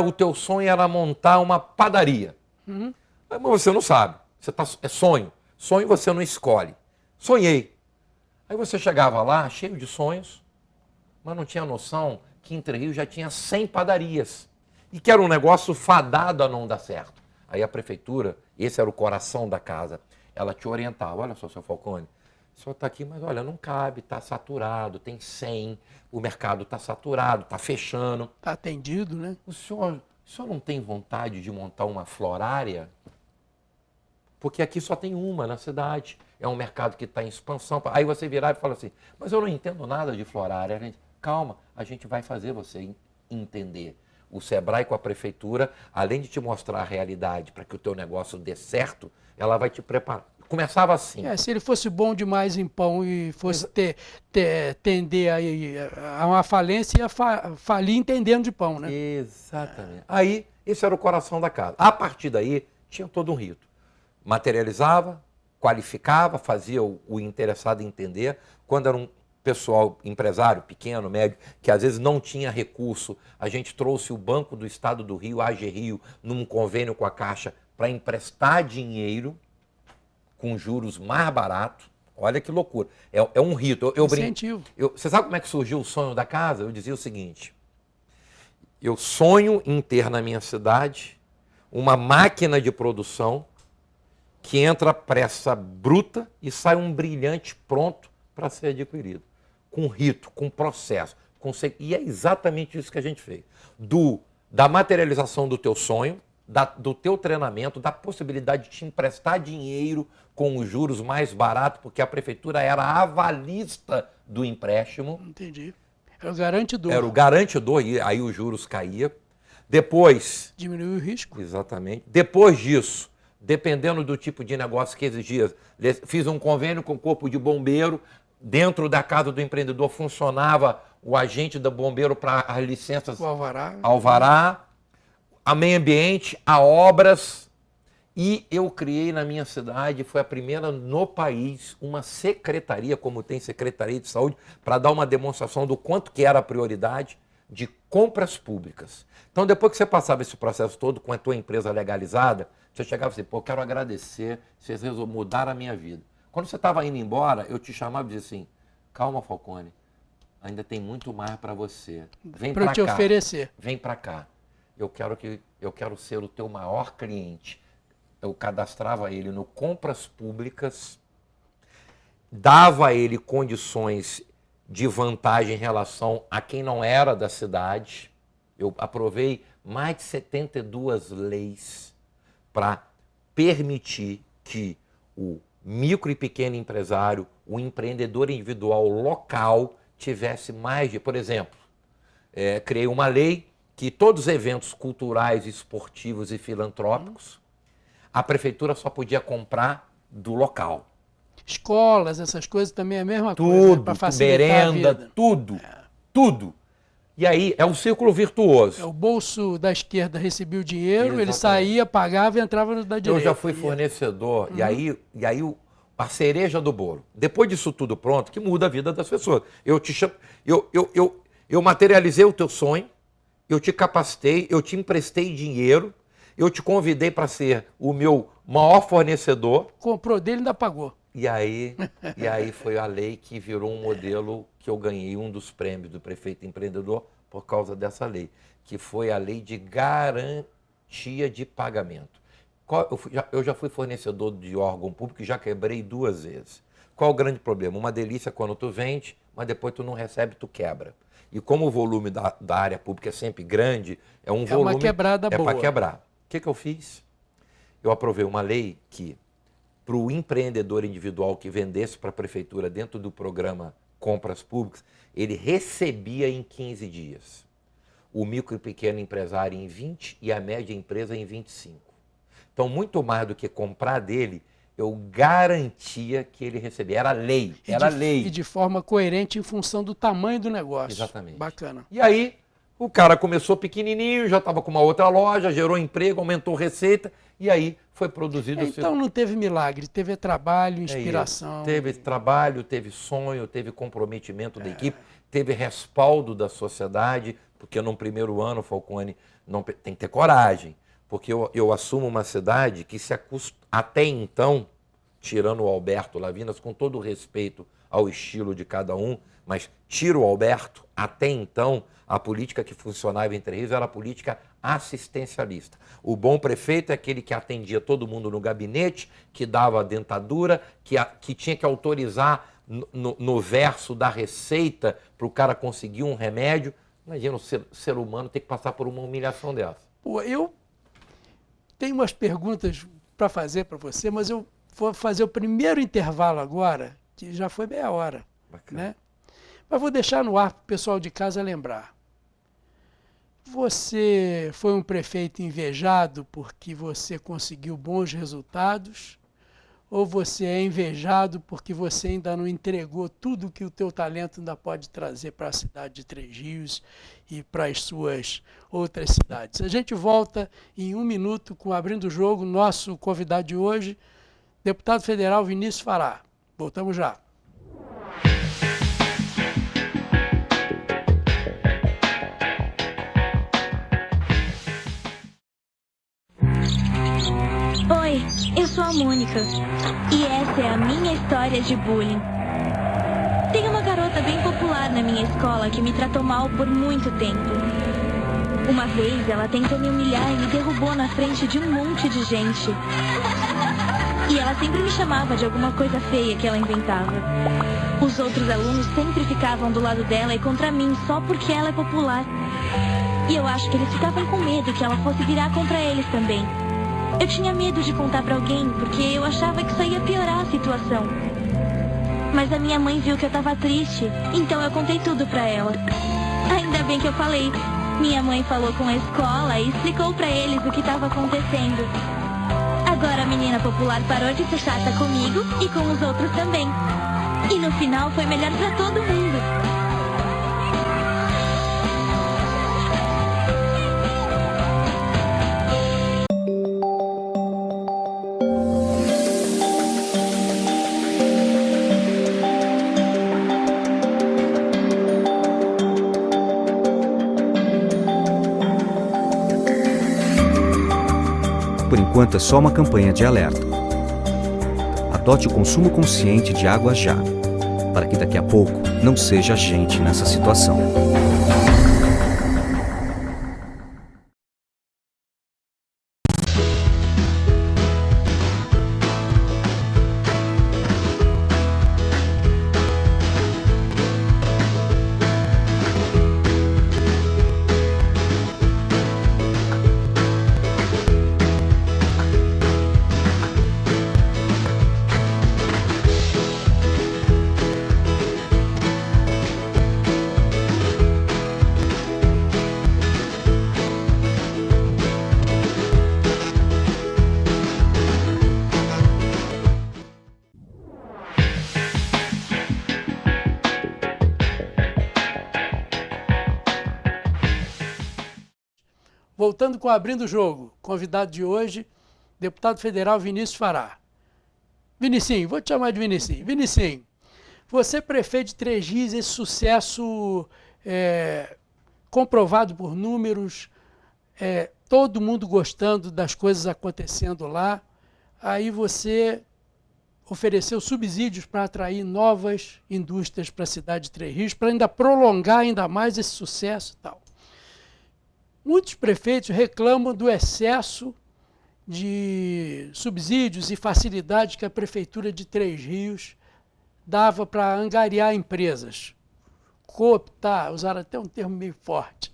o teu sonho era montar uma padaria. Mas você não sabe. É sonho. Sonho você não escolhe. Sonhei. Aí você chegava lá, cheio de sonhos, mas não tinha noção que em Três Rios já tinha 100 padarias. E que era um negócio fadado a não dar certo. Aí a prefeitura, esse era o coração da casa, ela te orientava. Olha só, seu Falcone, o senhor está aqui, mas olha, não cabe, está saturado, tem 100, o mercado está saturado, está fechando. Está atendido, né? O senhor não tem vontade de montar uma florária? Porque aqui só tem uma na cidade. É um mercado que está em expansão. Aí você virar e fala assim, mas eu não entendo nada de florária. Calma, a gente vai fazer você entender. O Sebrae com a prefeitura, além de te mostrar a realidade para que o teu negócio dê certo, ela vai te preparar. Começava assim. Se ele fosse bom demais em pão e fosse tender a uma falência, ia falir entendendo de pão, né? Exatamente. Aí, esse era o coração da casa. A partir daí, tinha todo um rito. Materializava, qualificava, fazia o interessado entender. Quando era pessoal, empresário pequeno, médio, que às vezes não tinha recurso, a gente trouxe o Banco do Estado do Rio, a AG Rio, num convênio com a Caixa, para emprestar dinheiro com juros mais baratos. Olha que loucura. É um rito. Incentivo. Você sabe como é que surgiu o sonho da casa? Eu dizia o seguinte: eu sonho em ter na minha cidade uma máquina de produção que entra pressa bruta e sai um brilhante pronto para ser adquirido. Com rito, com processo. E é exatamente isso que a gente fez. Da materialização do teu sonho, do teu treinamento, da possibilidade de te emprestar dinheiro com os juros mais baratos, porque a prefeitura era a avalista do empréstimo. Entendi. Era o garantidor. Era o garantidor, e aí os juros caíam. Depois... Diminuiu o risco. Exatamente. Depois disso, dependendo do tipo de negócio que exigia, fiz um convênio com o Corpo de Bombeiro. Dentro da casa do empreendedor funcionava o agente do bombeiro para as licenças. O alvará. Alvará, a meio ambiente, a obras. E eu criei na minha cidade, foi a primeira no país, uma secretaria, como tem Secretaria de Saúde, para dar uma demonstração do quanto que era a prioridade de compras públicas. Então, depois que você passava esse processo todo com a tua empresa legalizada, você chegava assim, pô, eu quero agradecer, vocês mudaram a minha vida. Quando você estava indo embora, eu te chamava e dizia assim, calma, Falcone, ainda tem muito mais para você. Vem para cá. Para te oferecer. Vem para cá. Eu quero ser o teu maior cliente. Eu cadastrava ele no Compras Públicas, dava a ele condições de vantagem em relação a quem não era da cidade. Eu aprovei mais de 72 leis para permitir que o micro e pequeno empresário, o empreendedor individual local tivesse mais de... Por exemplo, criei uma lei que todos os eventos culturais, esportivos e filantrópicos, a prefeitura só podia comprar do local. Escolas, essas coisas também é a mesma coisa. Tudo, Para facilitar a vida. Tudo. E aí é um círculo virtuoso. O bolso da esquerda recebia o dinheiro, Exatamente. Ele saía, pagava e entrava no da direita. Eu já fui fornecedor, e aí a cereja do bolo. Depois disso tudo pronto, que muda a vida das pessoas. Eu materializei o teu sonho, eu te capacitei, eu te emprestei dinheiro, eu te convidei para ser o meu maior fornecedor. Comprou dele e ainda pagou. E aí foi a lei que virou um modelo que eu ganhei um dos prêmios do prefeito empreendedor por causa dessa lei, que foi a lei de garantia de pagamento. Eu já fui fornecedor de órgão público e já quebrei 2 vezes. Qual o grande problema? Uma delícia quando tu vende, mas depois tu não recebe, tu quebra. E como o volume da área pública é sempre grande, é um volume... É uma quebrada boa. É para quebrar. O que eu fiz? Eu aprovei uma lei que, para o empreendedor individual que vendesse para a prefeitura dentro do programa Compras Públicas, ele recebia em 15 dias. O micro e pequeno empresário em 20 e a média empresa em 25. Então, muito mais do que comprar dele, eu garantia que ele recebia. Era lei, lei. E de forma coerente em função do tamanho do negócio. Exatamente. Bacana. E aí, o cara começou pequenininho, já estava com uma outra loja, gerou emprego, aumentou receita, e aí foi produzido... Então não teve milagre, teve trabalho, inspiração. Teve trabalho, teve sonho, teve comprometimento da equipe, teve respaldo da sociedade, porque num primeiro ano, Falcone, tem que ter coragem, porque eu assumo uma cidade que até então, tirando o Alberto Lavinas, com todo o respeito ao estilo de cada um, mas tiro o Alberto, até então, a política que funcionava em Entre Rios era a política assistencialista. O bom prefeito é aquele que atendia todo mundo no gabinete, que dava a dentadura, que tinha que autorizar no verso da receita para o cara conseguir um remédio. Imagina o ser humano ter que passar por uma humilhação dessa. Pô, eu tenho umas perguntas para fazer para você, mas eu vou fazer o primeiro intervalo agora, que já foi meia hora. Bacana. Né? Mas vou deixar no ar para o pessoal de casa lembrar. Você foi um prefeito invejado porque você conseguiu bons resultados? Ou você é invejado porque você ainda não entregou tudo que o teu talento ainda pode trazer para a cidade de Três Rios e para as suas outras cidades? A gente volta em 1 minuto com Abrindo o Jogo. Nosso convidado de hoje, deputado federal Vinícius Fará. Voltamos já. Oi, eu sou a Mônica e essa é a minha história de bullying. Tem uma garota bem popular na minha escola que me tratou mal por muito tempo. Uma vez ela tentou me humilhar e me derrubou na frente de um monte de gente. E ela sempre me chamava de alguma coisa feia que ela inventava. Os outros alunos sempre ficavam do lado dela e contra mim só porque ela é popular. E eu acho que eles ficavam com medo que ela fosse virar contra eles também. Eu tinha medo de contar pra alguém porque eu achava que isso ia piorar a situação. Mas a minha mãe viu que eu tava triste, então eu contei tudo pra ela. Ainda bem que eu falei. Minha mãe falou com a escola e explicou pra eles o que estava acontecendo. Agora a menina popular parou de ser chata comigo e com os outros também. E no final foi melhor pra todo mundo. Por enquanto é só uma campanha de alerta. Adote o consumo consciente de água já, para que daqui a pouco não seja a gente nessa situação. Voltando com Abrindo o Jogo, convidado de hoje, deputado federal Vinícius Fará. Vinicinho, vou te chamar de Vinicinho. Vinicinho, você é prefeito de Três Rios, esse sucesso comprovado por números, todo mundo gostando das coisas acontecendo lá. Aí você ofereceu subsídios para atrair novas indústrias para a cidade de Três Rios, para ainda prolongar ainda mais esse sucesso e tal. Muitos prefeitos reclamam do excesso de subsídios e facilidades que a Prefeitura de Três Rios dava para angariar empresas. Cooptar, usaram até um termo meio forte.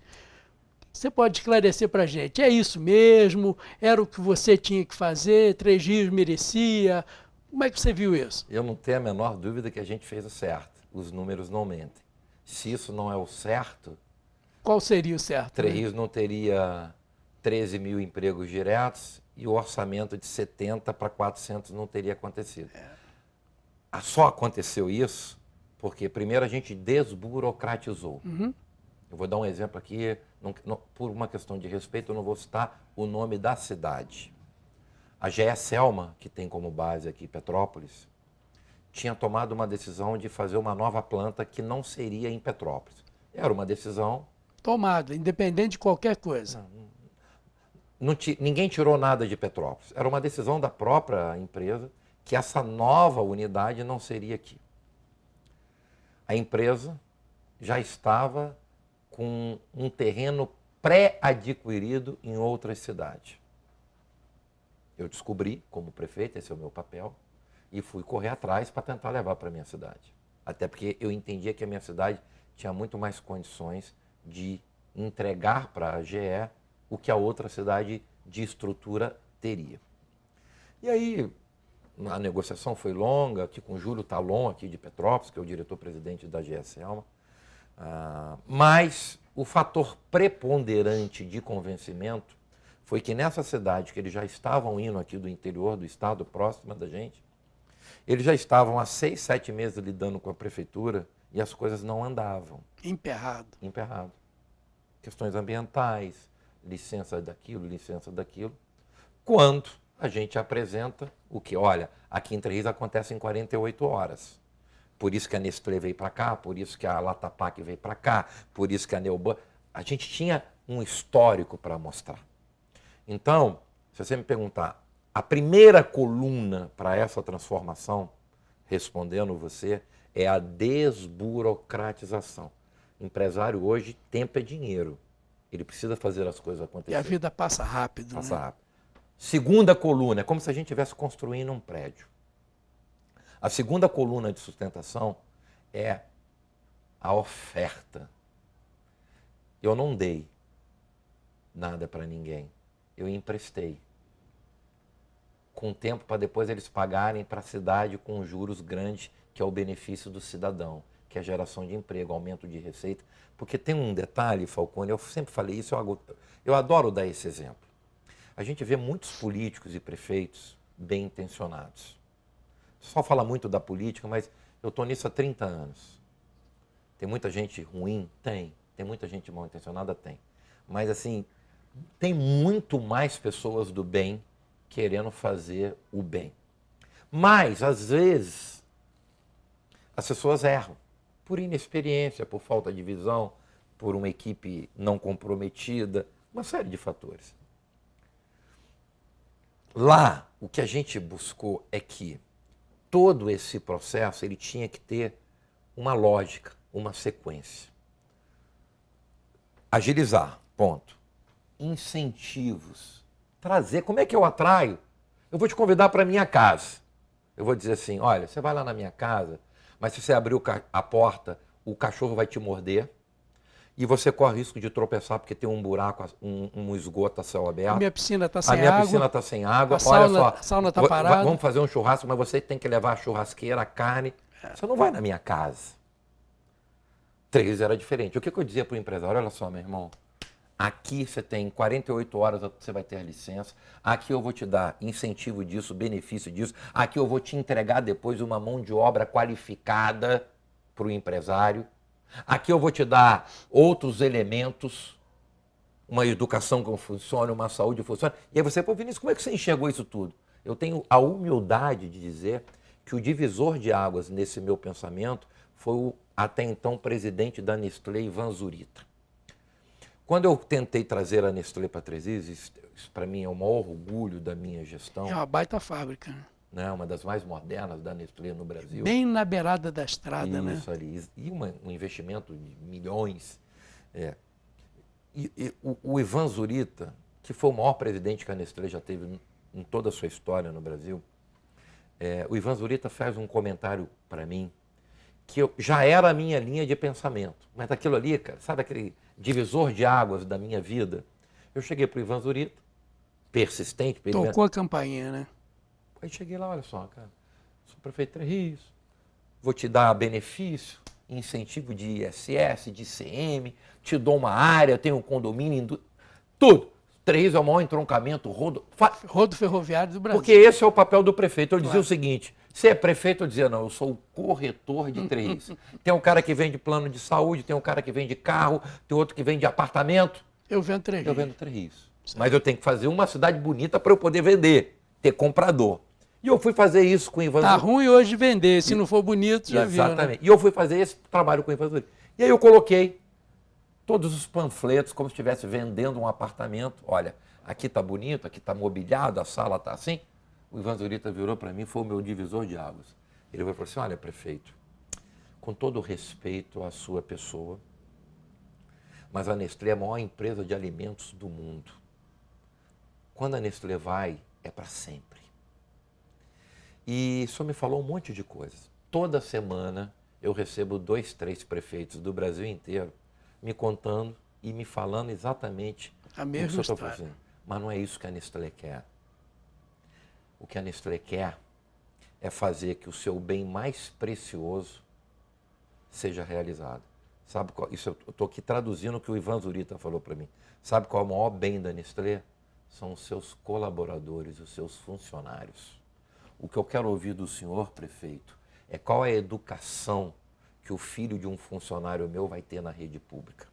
Você pode esclarecer para a gente, é isso mesmo? Era o que você tinha que fazer? Três Rios merecia? Como é que você viu isso? Eu não tenho a menor dúvida que a gente fez o certo. Os números não mentem. Se isso não é o certo... Qual seria o certo? Três Rios não teria 13 mil empregos diretos e o orçamento de 70 para 400 não teria acontecido. Só aconteceu isso porque, primeiro, a gente desburocratizou. Eu vou dar um exemplo aqui, por uma questão de respeito, eu não vou citar o nome da cidade. A GE Selma, que tem como base aqui Petrópolis, tinha tomado uma decisão de fazer uma nova planta que não seria em Petrópolis. Era uma decisão... Tomado, independente de qualquer coisa. Ninguém tirou nada de Petrópolis. Era uma decisão da própria empresa que essa nova unidade não seria aqui. A empresa já estava com um terreno pré-adquirido em outras cidades. Eu descobri, como prefeito, esse é o meu papel, e fui correr atrás para tentar levar para a minha cidade. Até porque eu entendia que a minha cidade tinha muito mais condições de entregar para a GE o que a outra cidade de estrutura teria. E aí, a negociação foi longa, aqui com o Júlio Talon, aqui de Petrópolis, que é o diretor-presidente da GE Selma, mas o fator preponderante de convencimento foi que nessa cidade, que eles já estavam indo aqui do interior do estado, próxima da gente, eles já estavam há 6, 7 meses lidando com a prefeitura e as coisas não andavam. Emperrado. Emperrado. Questões ambientais, licença daquilo. Quando a gente apresenta o que, olha, aqui em Três Rios acontece em 48 horas. Por isso que a Nestlé veio para cá, por isso que a Latapac veio para cá, por isso que a Neoban... A gente tinha um histórico para mostrar. Então, se você me perguntar, A primeira coluna para essa transformação, respondendo você, é a desburocratização. Empresário hoje, tempo é dinheiro. Ele precisa fazer as coisas E acontecerem. a vida passa rápido, Passa né? rápido. Segunda coluna, é como se a gente estivesse construindo um prédio. A segunda coluna de sustentação é a oferta. Eu não dei nada para ninguém. Eu emprestei. Com tempo para depois eles pagarem para a cidade com juros grandes, que é o benefício do cidadão, que é a geração de emprego, aumento de receita. Porque tem um detalhe, Falcone, eu sempre falei isso, eu adoro dar esse exemplo. A gente vê muitos políticos e prefeitos bem intencionados. Só fala muito da política, mas eu estou nisso há 30 anos. Tem muita gente ruim? Tem. Tem muita gente mal intencionada? Tem. Mas assim, tem muito mais pessoas do bem querendo fazer o bem. Mas, às vezes, as pessoas erram. Por inexperiência, por falta de visão, por uma equipe não comprometida, uma série de fatores. Lá, o que a gente buscou é que todo esse processo ele tinha que ter uma lógica, uma sequência. Agilizar, ponto. Incentivos. Trazer. Como é que eu atraio? Eu vou te convidar para a minha casa. Eu vou dizer assim, olha, você vai lá na minha casa, mas se você abrir a porta, o cachorro vai te morder e você corre risco de tropeçar porque tem um buraco, um esgoto a céu aberto. A minha piscina está A sem minha água. piscina está sem água. A Olha sauna, só, a sauna está parada. vamos fazer um churrasco, mas você tem que levar a churrasqueira, a carne. Você não vai na minha casa. 3 era diferente. O que eu dizia para o empresário? Olha só, meu irmão, aqui você tem 48 horas, você vai ter licença. Aqui eu vou te dar incentivo disso, benefício disso. Aqui eu vou te entregar depois uma mão de obra qualificada para o empresário. Aqui eu vou te dar outros elementos, uma educação que funcione, uma saúde que funcione. E aí você, pô, Vinícius, como é que você enxergou isso tudo? Eu tenho a humildade de dizer que o divisor de águas nesse meu pensamento foi o até então presidente da Nestlé, Ivan Zurita. Quando eu tentei trazer a Nestlé para Tresis, isso para mim é o maior orgulho da minha gestão. É uma baita fábrica. Né? Uma das mais modernas da Nestlé no Brasil. Bem na beirada da estrada, né? Isso ali. E um investimento de milhões. O Ivan Zurita, que foi o maior presidente que a Nestlé já teve em toda a sua história no Brasil, o Ivan Zurita faz um comentário para mim que já era a minha linha de pensamento. Mas daquilo ali, cara, sabe aquele divisor de águas da minha vida? Eu cheguei para o Ivan Zurita, persistente. Tocou a campainha, né? Aí cheguei lá, olha só, cara, sou prefeito de Três Rios, vou te dar benefício, incentivo de ISS, de ICM, te dou uma área, tenho um condomínio, tudo. Três Rios é o maior entroncamento, rodo ferroviário do Brasil. Porque esse é o papel do prefeito. Eu dizia o seguinte, você é prefeito, eu dizia, não, eu sou o corretor de Três Rios. Tem um cara que vende plano de saúde, tem um cara que vende carro, tem outro que vende apartamento. Eu vendo Três Rios. Eu vendo Três Rios. Mas eu tenho que fazer uma cidade bonita para eu poder vender, ter comprador. E eu fui fazer isso com o Ivan Zurita. Tá ruim hoje vender, se não for bonito, já viu, Exatamente. né? E eu fui fazer esse trabalho com o Ivan Zurita. E aí eu coloquei todos os panfletos, como se estivesse vendendo um apartamento. Olha, aqui está bonito, aqui está mobiliado, a sala está assim. O Ivan Zurita virou para mim, foi o meu divisor de águas. Ele falou assim, olha, prefeito, com todo o respeito à sua pessoa, mas a Nestlé é a maior empresa de alimentos do mundo. Quando a Nestlé vai, é para sempre. E isso me falou um monte de coisas. Toda semana eu recebo 2, 3 prefeitos do Brasil inteiro me contando e me falando exatamente a mesma história. Fazendo. Mas não é isso que a Nestlé quer. O que a Nestlé quer é fazer que o seu bem mais precioso seja realizado. Sabe qual? Isso eu estou aqui traduzindo o que o Ivan Zurita falou para mim. Sabe qual é o maior bem da Nestlé? São os seus colaboradores, os seus funcionários. O que eu quero ouvir do senhor, prefeito, é qual é a educação que o filho de um funcionário meu vai ter na rede pública.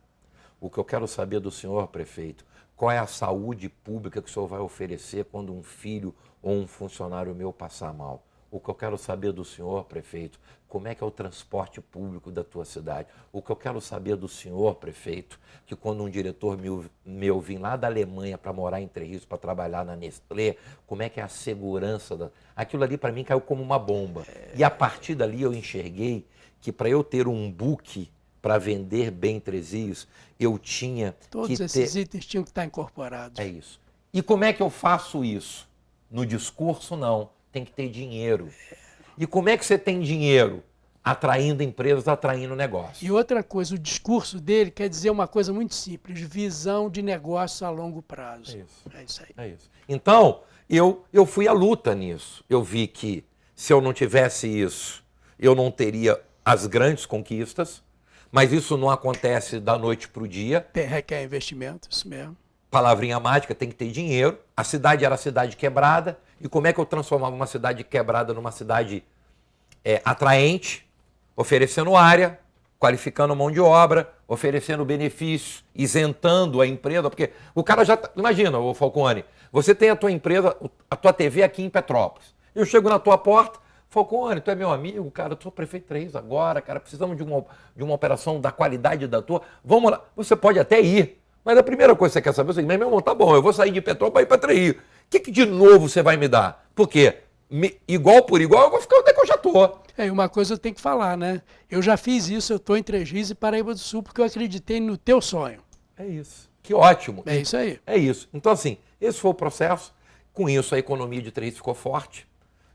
O que eu quero saber do senhor, prefeito, qual é a saúde pública que o senhor vai oferecer quando um filho ou um funcionário meu passar mal. O que eu quero saber do senhor, prefeito, como é que é o transporte público da tua cidade? O que eu quero saber do senhor, prefeito, que quando um diretor meu vim lá da Alemanha para morar em Três Rios, para trabalhar na Nestlé, como é que é a segurança? Aquilo ali para mim caiu como uma bomba. E a partir dali eu enxerguei que para eu ter um book para vender bem Três Rios, eu tinha Todos esses itens tinham que estar incorporados. É isso. E como é que eu faço isso? No discurso, não. Tem que ter dinheiro. E como é que você tem dinheiro? Atraindo empresas, atraindo negócios. E outra coisa, o discurso dele quer dizer uma coisa muito simples, visão de negócio a longo prazo. É isso. É isso aí. É isso. Então, eu fui à luta nisso. Eu vi que se eu não tivesse isso, eu não teria as grandes conquistas, mas isso não acontece da noite para o dia. Requer investimento, isso mesmo. Palavrinha mágica, tem que ter dinheiro. A cidade era cidade quebrada. E como é que eu transformava uma cidade quebrada numa cidade atraente? Oferecendo área, qualificando mão de obra, oferecendo benefícios, isentando a empresa. Porque o cara já... Imagina, ô Falcone, você tem a tua empresa, a tua TV aqui em Petrópolis. Eu chego na tua porta, Falcone, tu é meu amigo, cara, eu sou prefeito 3 agora, cara, precisamos de uma operação da qualidade da tua. Vamos lá. Você pode até ir. Mas a primeira coisa que você quer saber é o seguinte, meu irmão, tá bom, eu vou sair de Petrópolis para ir para Três Rios. O que de novo você vai me dar? Porque igual por igual eu vou ficar onde é que eu já estou. E uma coisa eu tenho que falar, né? Eu já fiz isso, eu estou em Três Rios e Paraíba do Sul porque eu acreditei no teu sonho. É isso. Que ótimo. É isso aí. É isso. Então, assim, esse foi o processo. Com isso, a economia de Três Rios ficou forte.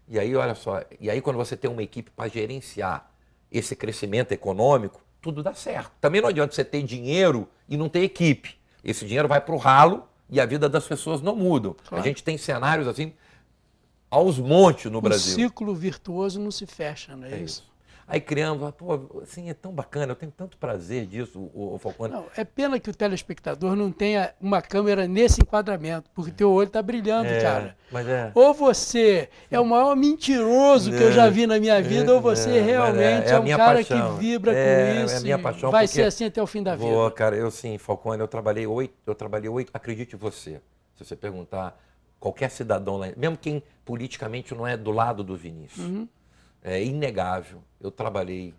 E aí, olha só, quando você tem uma equipe para gerenciar esse crescimento econômico, tudo dá certo. Também não adianta você ter dinheiro e não ter equipe. Esse dinheiro vai para o ralo e a vida das pessoas não muda. Claro. A gente tem cenários assim aos montes no Brasil. O ciclo virtuoso não se fecha, não é isso? Aí criamos, pô, assim, é tão bacana, eu tenho tanto prazer disso, o Falcone. Não, é pena que o telespectador não tenha uma câmera nesse enquadramento, porque teu olho está brilhando, cara. Mas ou você é o maior mentiroso que eu já vi na minha vida, ou você realmente é um cara paixão. Que vibra com isso. É a minha paixão. Vai ser assim até o fim da vida. Cara, eu sim, Falcone, eu trabalhei 8, acredite você, se você perguntar qualquer cidadão lá, mesmo quem politicamente não é do lado do Vinícius, é inegável. Eu trabalhei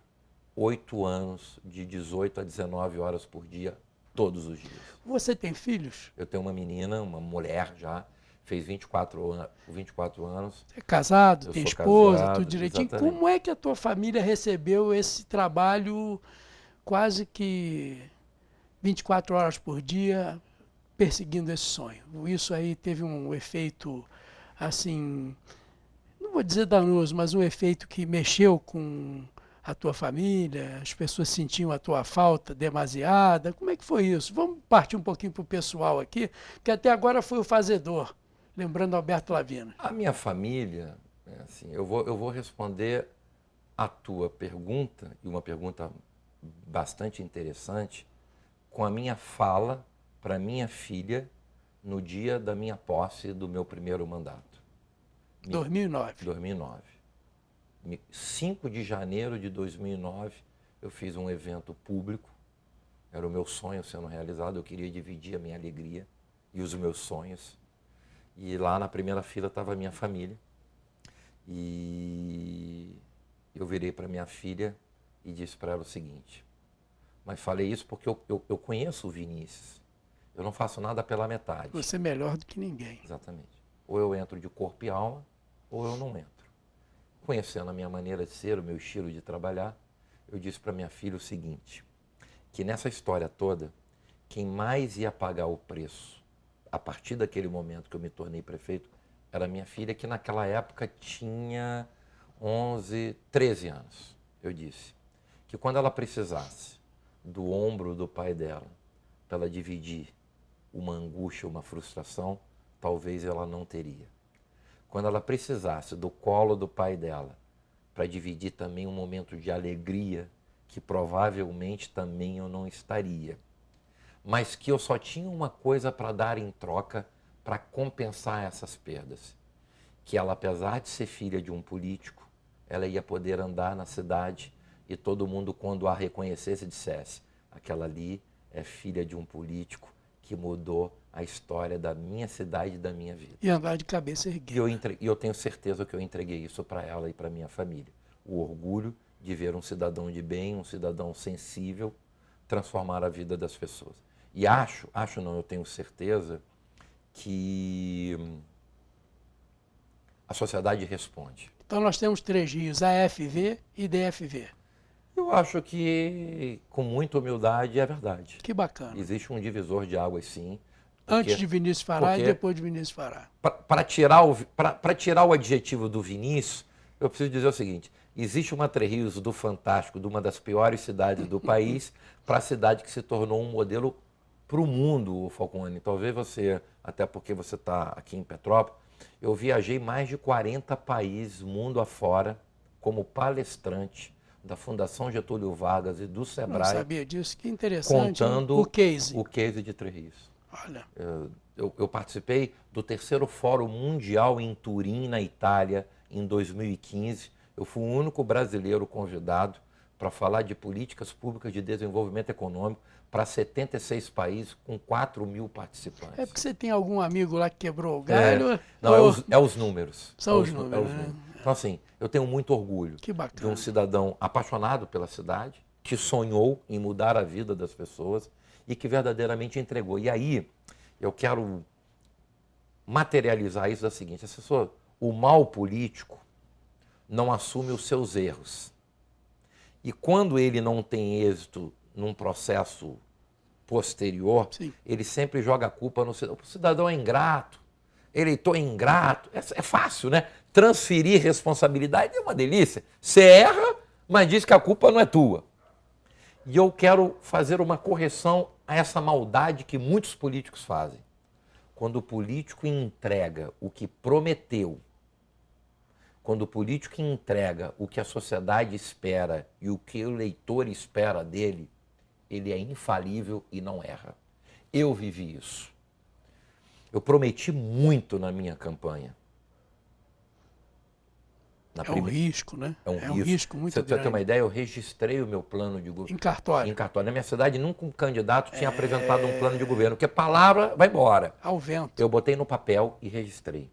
8 anos, de 18 a 19 horas por dia, todos os dias. Você tem filhos? Eu tenho uma menina, uma mulher já, fez 24 anos. É casado, tem esposa, casado, tudo direitinho. Exatamente. Como é que a tua família recebeu esse trabalho quase que 24 horas por dia, perseguindo esse sonho? Isso aí teve um efeito, assim... não vou dizer danoso, mas um efeito que mexeu com a tua família, as pessoas sentiam a tua falta demasiada. Como é que foi isso? Vamos partir um pouquinho para o pessoal aqui, que até agora foi o fazedor, lembrando Alberto Lavina. A minha família, assim, eu vou responder a tua pergunta, e uma pergunta bastante interessante, com a minha fala para minha filha no dia da minha posse do meu primeiro mandato. 2009. 5 de janeiro de 2009, eu fiz um evento público. Era o meu sonho sendo realizado. Eu queria dividir a minha alegria e os meus sonhos. E lá na primeira fila estava a minha família. E eu virei para minha filha e disse para ela o seguinte. Mas falei isso porque eu conheço o Vinícius. Eu não faço nada pela metade. Você é melhor do que ninguém. Exatamente. Ou eu entro de corpo e alma, ou eu não entro. Conhecendo a minha maneira de ser, o meu estilo de trabalhar, eu disse para minha filha o seguinte, que nessa história toda, quem mais ia pagar o preço, a partir daquele momento que eu me tornei prefeito, era minha filha, que naquela época tinha 11, 13 anos. Eu disse que quando ela precisasse do ombro do pai dela, para ela dividir uma angústia, uma frustração, talvez ela não teria. Quando ela precisasse do colo do pai dela, para dividir também um momento de alegria, que provavelmente também eu não estaria. Mas que eu só tinha uma coisa para dar em troca para compensar essas perdas. Que ela, apesar de ser filha de um político, ela ia poder andar na cidade e todo mundo, quando a reconhecesse, dissesse: aquela ali é filha de um político que mudou a história da minha cidade e da minha vida. E andar de cabeça E erguida. eu tenho certeza que eu entreguei isso para ela e para minha família. O orgulho de ver um cidadão de bem, um cidadão sensível, transformar a vida das pessoas. E acho não, eu tenho certeza que a sociedade responde. Então nós temos 3 rios, AFV e DFV. Eu acho que, com muita humildade, é verdade. Que bacana. Existe um divisor de águas, sim. Antes de Vinícius Fará e depois de Vinícius Fará. Para tirar o adjetivo do Vinícius, eu preciso dizer o seguinte: existe uma Três Rios do Fantástico, de uma das piores cidades do país, para a cidade que se tornou um modelo para o mundo, Falcone. Talvez você, até porque você está aqui em Petrópolis, eu viajei mais de 40 países, mundo afora, como palestrante da Fundação Getúlio Vargas e do Não Sebrae, sabia disso, que interessante. contando O case. o case de Três Rios. Olha, Eu participei do 3º Fórum Mundial em Turim, na Itália, em 2015. Eu fui o único brasileiro convidado para falar de políticas públicas de desenvolvimento econômico para 76 países, com 4.000 participantes. é porque você tem algum amigo lá que quebrou o galho? Não, é os números. São É os números, né? Então, assim, eu tenho muito orgulho Que de bacana. um cidadão apaixonado pela cidade, que sonhou em mudar a vida das pessoas e que verdadeiramente entregou. E aí, eu quero materializar isso da seguinte: assessor, o mal político não assume os seus erros. E quando ele não tem êxito num processo posterior, Sim. ele sempre joga a culpa no cidadão. O cidadão é ingrato, eleitor é ingrato. É fácil, né? Transferir responsabilidade é uma delícia. Você erra, mas diz que a culpa não é tua. E eu quero fazer uma correção a essa maldade que muitos políticos fazem. Quando o político entrega o que prometeu, quando o político entrega o que a sociedade espera e o que o eleitor espera dele, ele é infalível e não erra. Eu vivi isso. Eu prometi muito na minha campanha. Um risco, né? É um risco muito Você grande. ter uma ideia, eu registrei o meu plano de governo. Em cartório. Em cartório. Na minha cidade, nunca um candidato tinha apresentado um plano de governo, porque palavra vai embora. Ao vento. Eu botei no papel e registrei.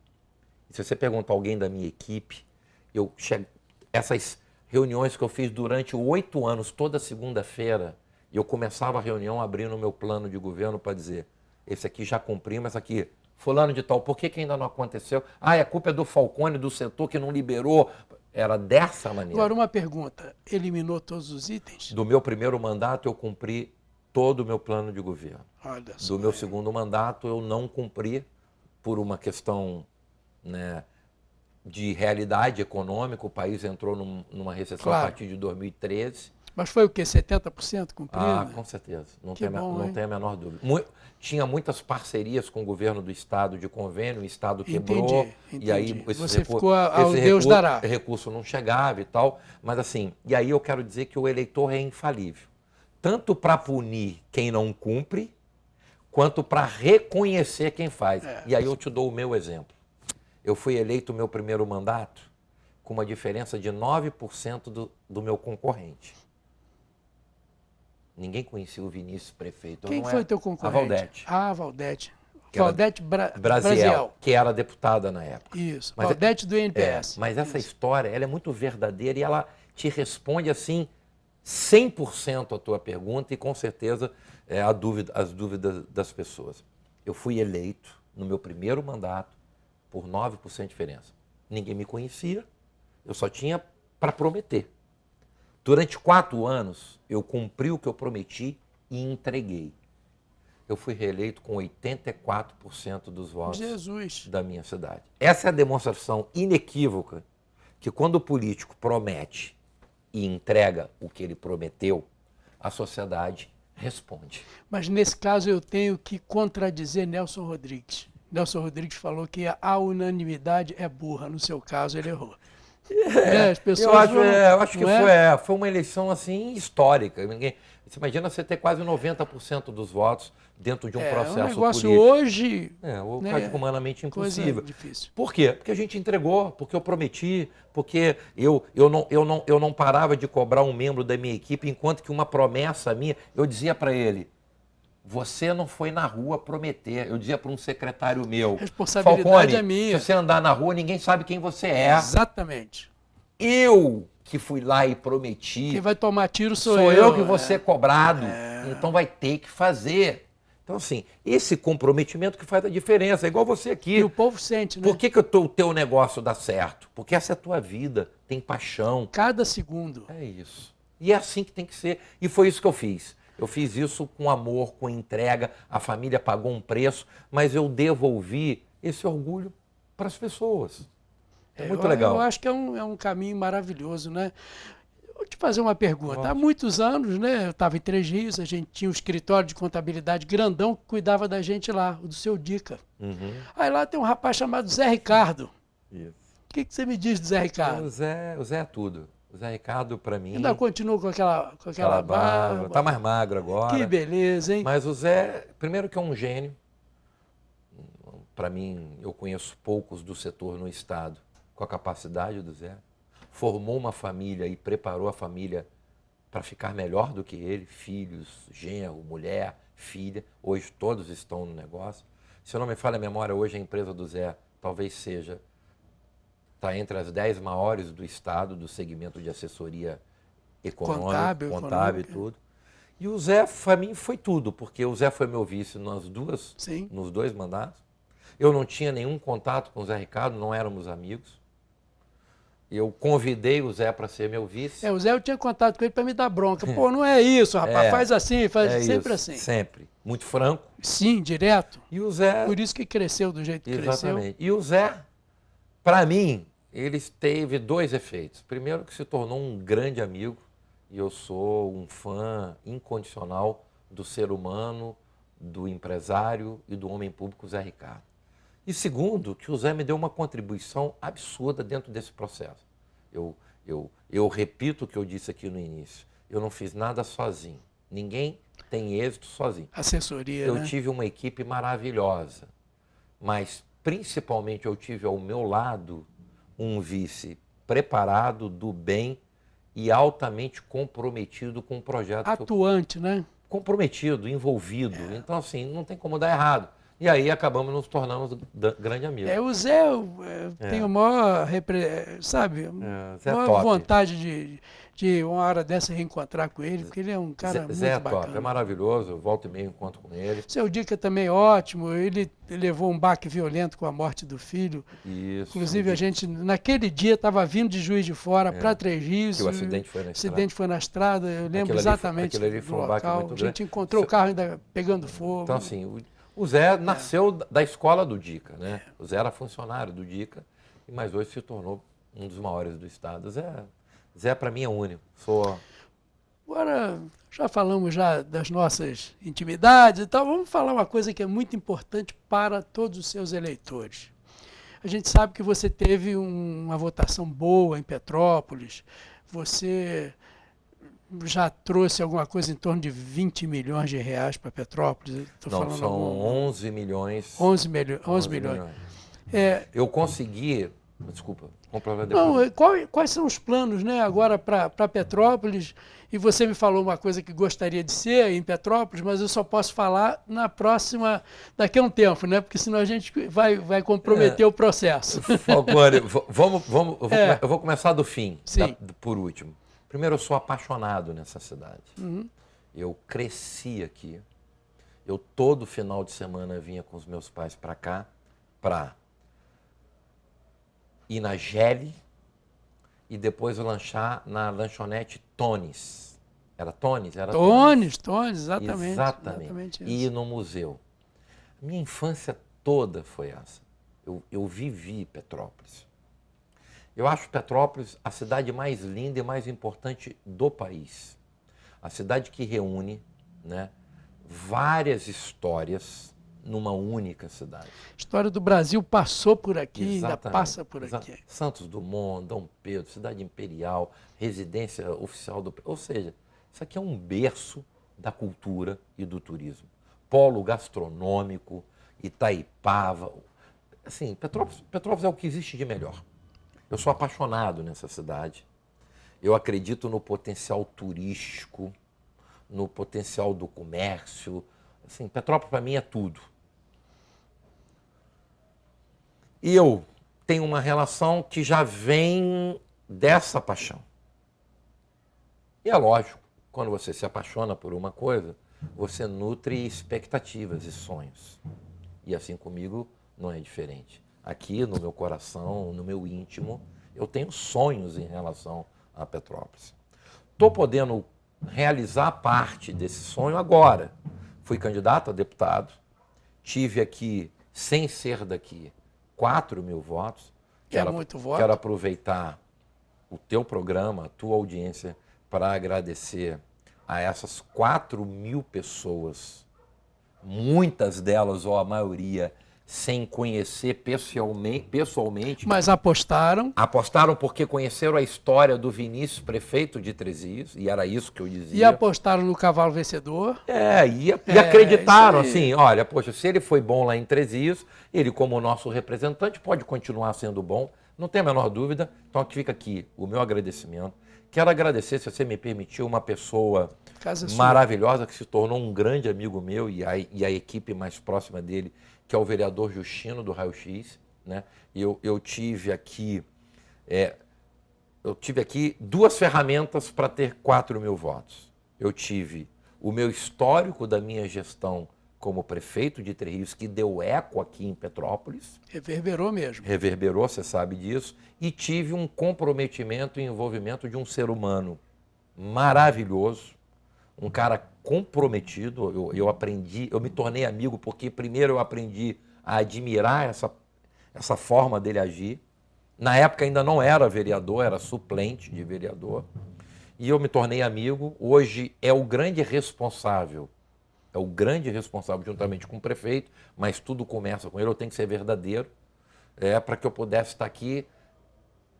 E se você perguntar a alguém da minha equipe, essas reuniões que eu fiz durante 8 anos, toda segunda-feira, eu começava a reunião abrindo o meu plano de governo para dizer: esse aqui já cumprimos, esse aqui, fulano de tal, por que ainda não aconteceu? A culpa é do Falcone, do setor que não liberou. Era dessa maneira. Agora, uma pergunta: eliminou todos os itens? Do meu primeiro mandato, eu cumpri todo o meu plano de governo. Olha só. Do meu segundo mandato, eu não cumpri por uma questão, né, de realidade econômica. O país entrou numa recessão Claro. a partir de 2013. Mas foi o quê? 70% cumprido? Com certeza. Não Que tem, bom, não hein? tem a menor dúvida. Tinha muitas parcerias com o governo do Estado de convênio, o Estado quebrou. Entendi. E aí Você ficou ao Deus dará. recurso não chegava e tal. Mas assim, e aí eu quero dizer que o eleitor é infalível. Tanto para punir quem não cumpre, quanto para reconhecer quem faz. E aí eu te dou o meu exemplo. Eu fui eleito o meu primeiro mandato com uma diferença de 9% do meu concorrente. Ninguém conhecia o Vinícius prefeito. Quem foi teu concorrente? A Valdete. Ah, a Valdete. Que era Valdete Brasiel, que era deputada na época. Isso, Mas Valdete do INPS. Mas essa história, ela é muito verdadeira e ela te responde assim 100% a tua pergunta e com certeza as dúvidas das pessoas. Eu fui eleito no meu primeiro mandato por 9% de diferença. Ninguém me conhecia, eu só tinha para prometer. Durante 4 anos, eu cumpri o que eu prometi e entreguei. Eu fui reeleito com 84% dos votos Jesus. da minha cidade. Essa é a demonstração inequívoca que quando o político promete e entrega o que ele prometeu, a sociedade responde. Mas nesse caso eu tenho que contradizer Nelson Rodrigues. Nelson Rodrigues falou que a unanimidade é burra. No seu caso, ele errou. As pessoas Eu acho que não é? foi uma eleição assim histórica. Você imagina você ter quase 90% dos votos dentro de um processo É um negócio político. hoje, Ou né, quase humanamente impossível. coisa difícil. Por quê? Porque a gente entregou, porque eu prometi, porque eu não parava de cobrar um membro da minha equipe, enquanto que uma promessa minha, eu dizia para ele: você não foi na rua prometer. Eu dizia para um secretário meu, Responsabilidade Falcone, é minha. se você andar na rua, ninguém sabe quem você é. Exatamente. Eu que fui lá e prometi. Quem vai tomar tiro sou Sou eu. eu que vou ser cobrado. Então vai ter que fazer. Então, assim, esse comprometimento que faz a diferença. É igual você aqui. E o povo sente, né? Por que o teu negócio dá certo? Porque essa é a tua vida. Tem paixão. Cada segundo. É isso. E é assim que tem que ser. E foi isso que eu fiz. Eu fiz isso com amor, com entrega. A família pagou um preço, mas eu devolvi esse orgulho para as pessoas. É muito legal. Eu acho que é um caminho maravilhoso, né? Vou te fazer uma pergunta. Nossa. Há muitos anos, né? Eu estava em Três Rios, a gente tinha um escritório de contabilidade grandão que cuidava da gente lá, o do seu Dica. Uhum. Aí lá tem um rapaz chamado Zé Ricardo. Isso. O que você me diz do Zé Ricardo? O Zé é tudo. O Zé Ricardo, para mim... Ainda continua com aquela aquela barba. Tá mais magro agora. Que beleza, hein? Mas o Zé, primeiro que é um gênio. Para mim, eu conheço poucos do setor no estado com a capacidade do Zé. Formou uma família e preparou a família para ficar melhor do que ele. Filhos, genro, mulher, filha. Hoje todos estão no negócio. Se eu não me falha a memória, hoje a empresa do Zé talvez seja... Está entre as 10 maiores do estado, do segmento de assessoria econômica, contábil e tudo. E o Zé, para mim, foi tudo, porque o Zé foi meu vice nos dois mandatos. Eu não tinha nenhum contato com o Zé Ricardo, não éramos amigos. Eu convidei o Zé para ser meu vice. O Zé, eu tinha contato com ele para me dar bronca. Pô, não é isso, rapaz, faz assim, faz sempre isso, assim. Sempre. Muito franco. Sim, direto. E o Zé... Por isso que cresceu do jeito que Exatamente. cresceu. E o Zé, para mim, ele teve dois efeitos. Primeiro, que se tornou um grande amigo, e eu sou um fã incondicional do ser humano, do empresário e do homem público Zé Ricardo. E segundo, que o Zé me deu uma contribuição absurda dentro desse processo. Eu repito o que eu disse aqui no início. Eu não fiz nada sozinho. Ninguém tem êxito sozinho. Assessoria, Eu né? tive uma equipe maravilhosa, mas principalmente eu tive ao meu lado um vice preparado, do bem e altamente comprometido com o projeto. Atuante, né? Comprometido, envolvido. Então, assim, não tem como dar errado. E aí acabamos nos tornando grande amigos. O Zé tem o maior, Zé maior top. vontade de uma hora dessa reencontrar com ele, porque ele é um cara muito Zé é bacana. top, é maravilhoso, eu volto e meio encontro com ele. Seu Dica também é ótimo, ele levou um baque violento com a morte do filho. Isso. Inclusive, a gente, naquele dia, estava vindo de Juiz de Fora para Três Rios. Que o acidente foi na estrada. O acidente foi na estrada, eu lembro exatamente aquilo ali do foi um baque local. muito A gente grande. encontrou o carro ainda pegando fogo. Então, assim, o Zé nasceu da escola do Dica, né? O Zé era funcionário do Dica, mas hoje se tornou um dos maiores do estado. Zé para mim é único. Agora, já falamos das nossas intimidades e tal, vamos falar uma coisa que é muito importante para todos os seus eleitores. A gente sabe que você teve uma votação boa em Petrópolis, você já trouxe alguma coisa em torno de 20 milhões de reais para Petrópolis? Não, são 11 milhões. 11 milhões. Eu consegui... Desculpa, comprar depois. Não, quais são os planos, né, agora para Petrópolis? E você me falou uma coisa que gostaria de ser em Petrópolis, mas eu só posso falar daqui a um tempo, né? Porque senão a gente vai comprometer o processo. Falcone, eu vou começar do fim, por último. Primeiro, eu sou apaixonado nessa cidade. Uhum. Eu cresci aqui. Eu todo final de semana vinha com os meus pais para cá, para ir na Gele e depois lanchar na lanchonete Tones. Era Tones? Era Tones, exatamente. Exatamente. E ir no museu. Minha infância toda foi essa. Eu vivi Petrópolis. Eu acho Petrópolis a cidade mais linda e mais importante do país. A cidade que reúne, né, várias histórias numa única cidade. A história do Brasil passou por aqui, ainda Exatamente. passa por aqui. Santos Dumont, Dom Pedro, cidade imperial, residência oficial do... Ou seja, isso aqui é um berço da cultura e do turismo. Polo gastronômico, Itaipava. Assim, Petrópolis é o que existe de melhor. Eu sou apaixonado nessa cidade. Eu acredito no potencial turístico, no potencial do comércio, Assim, Petrópolis para mim é tudo. E eu tenho uma relação que já vem dessa paixão. E é lógico, quando você se apaixona por uma coisa, você nutre expectativas e sonhos. E assim comigo não é diferente. Aqui no meu coração, no meu íntimo, eu tenho sonhos em relação a Petrópolis. Estou podendo realizar parte desse sonho agora. Fui candidato a deputado, tive aqui, sem ser daqui, 4.000 votos. Muito voto. Quero aproveitar o teu programa, a tua audiência, para agradecer a essas 4.000 pessoas, muitas delas, ou a maioria, sem conhecer pessoalmente. Mas apostaram. Apostaram porque conheceram a história do Vinícius, prefeito de Trezias, e era isso que eu dizia. E apostaram no cavalo vencedor. E acreditaram, isso aí. assim, olha, poxa, se ele foi bom lá em Trezias, ele como nosso representante pode continuar sendo bom, não tem a menor dúvida. Então fica aqui o meu agradecimento. Quero agradecer, se você me permitiu, uma pessoa maravilhosa que se tornou um grande amigo meu e a equipe mais próxima dele, que é o vereador Justino do Raio X, né? Eu tive aqui 2 ferramentas para ter 4.000 votos. Eu tive o meu histórico da minha gestão como prefeito de Três Rios, que deu eco aqui em Petrópolis. Reverberou mesmo. Reverberou, você sabe disso. E tive um comprometimento e envolvimento de um ser humano maravilhoso, um cara comprometido. Eu aprendi, eu me tornei amigo porque primeiro eu aprendi a admirar essa forma dele agir. Na época ainda não era vereador, era suplente de vereador. E eu me tornei amigo. Hoje é o grande responsável juntamente com o prefeito, mas tudo começa com ele. Eu tenho que ser verdadeiro, para que eu pudesse estar aqui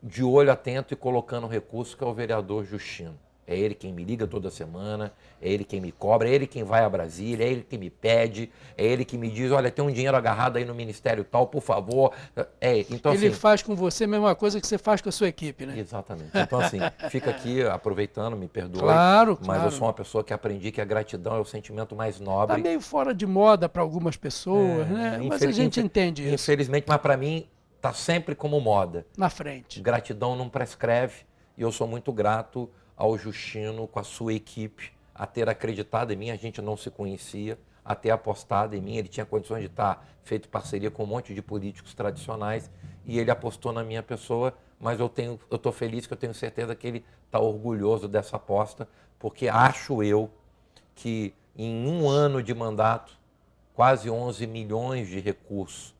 de olho atento e colocando recurso, que é o vereador Justino. É ele quem me liga toda semana, é ele quem me cobra, é ele quem vai a Brasília, é ele quem me pede, é ele que me diz, olha, tem um dinheiro agarrado aí no ministério tal, por favor. Então, ele assim, faz com você a mesma coisa que você faz com a sua equipe, né? Exatamente. Então, assim, fica aqui aproveitando, me perdoe. Claro, mas eu sou uma pessoa que aprendi que a gratidão é o sentimento mais nobre. Está meio fora de moda para algumas pessoas, né? Mas a gente entende isso. Infelizmente, mas para mim está sempre como moda. Na frente. Gratidão não prescreve e eu sou muito grato ao Justino, com a sua equipe, a ter acreditado em mim. A gente não se conhecia, a ter apostado em mim. Ele tinha condições de estar feito parceria com um monte de políticos tradicionais e ele apostou na minha pessoa, mas eu estou feliz, que eu tenho certeza que ele está orgulhoso dessa aposta, porque acho eu que em um ano de mandato, quase 11 milhões de recursos,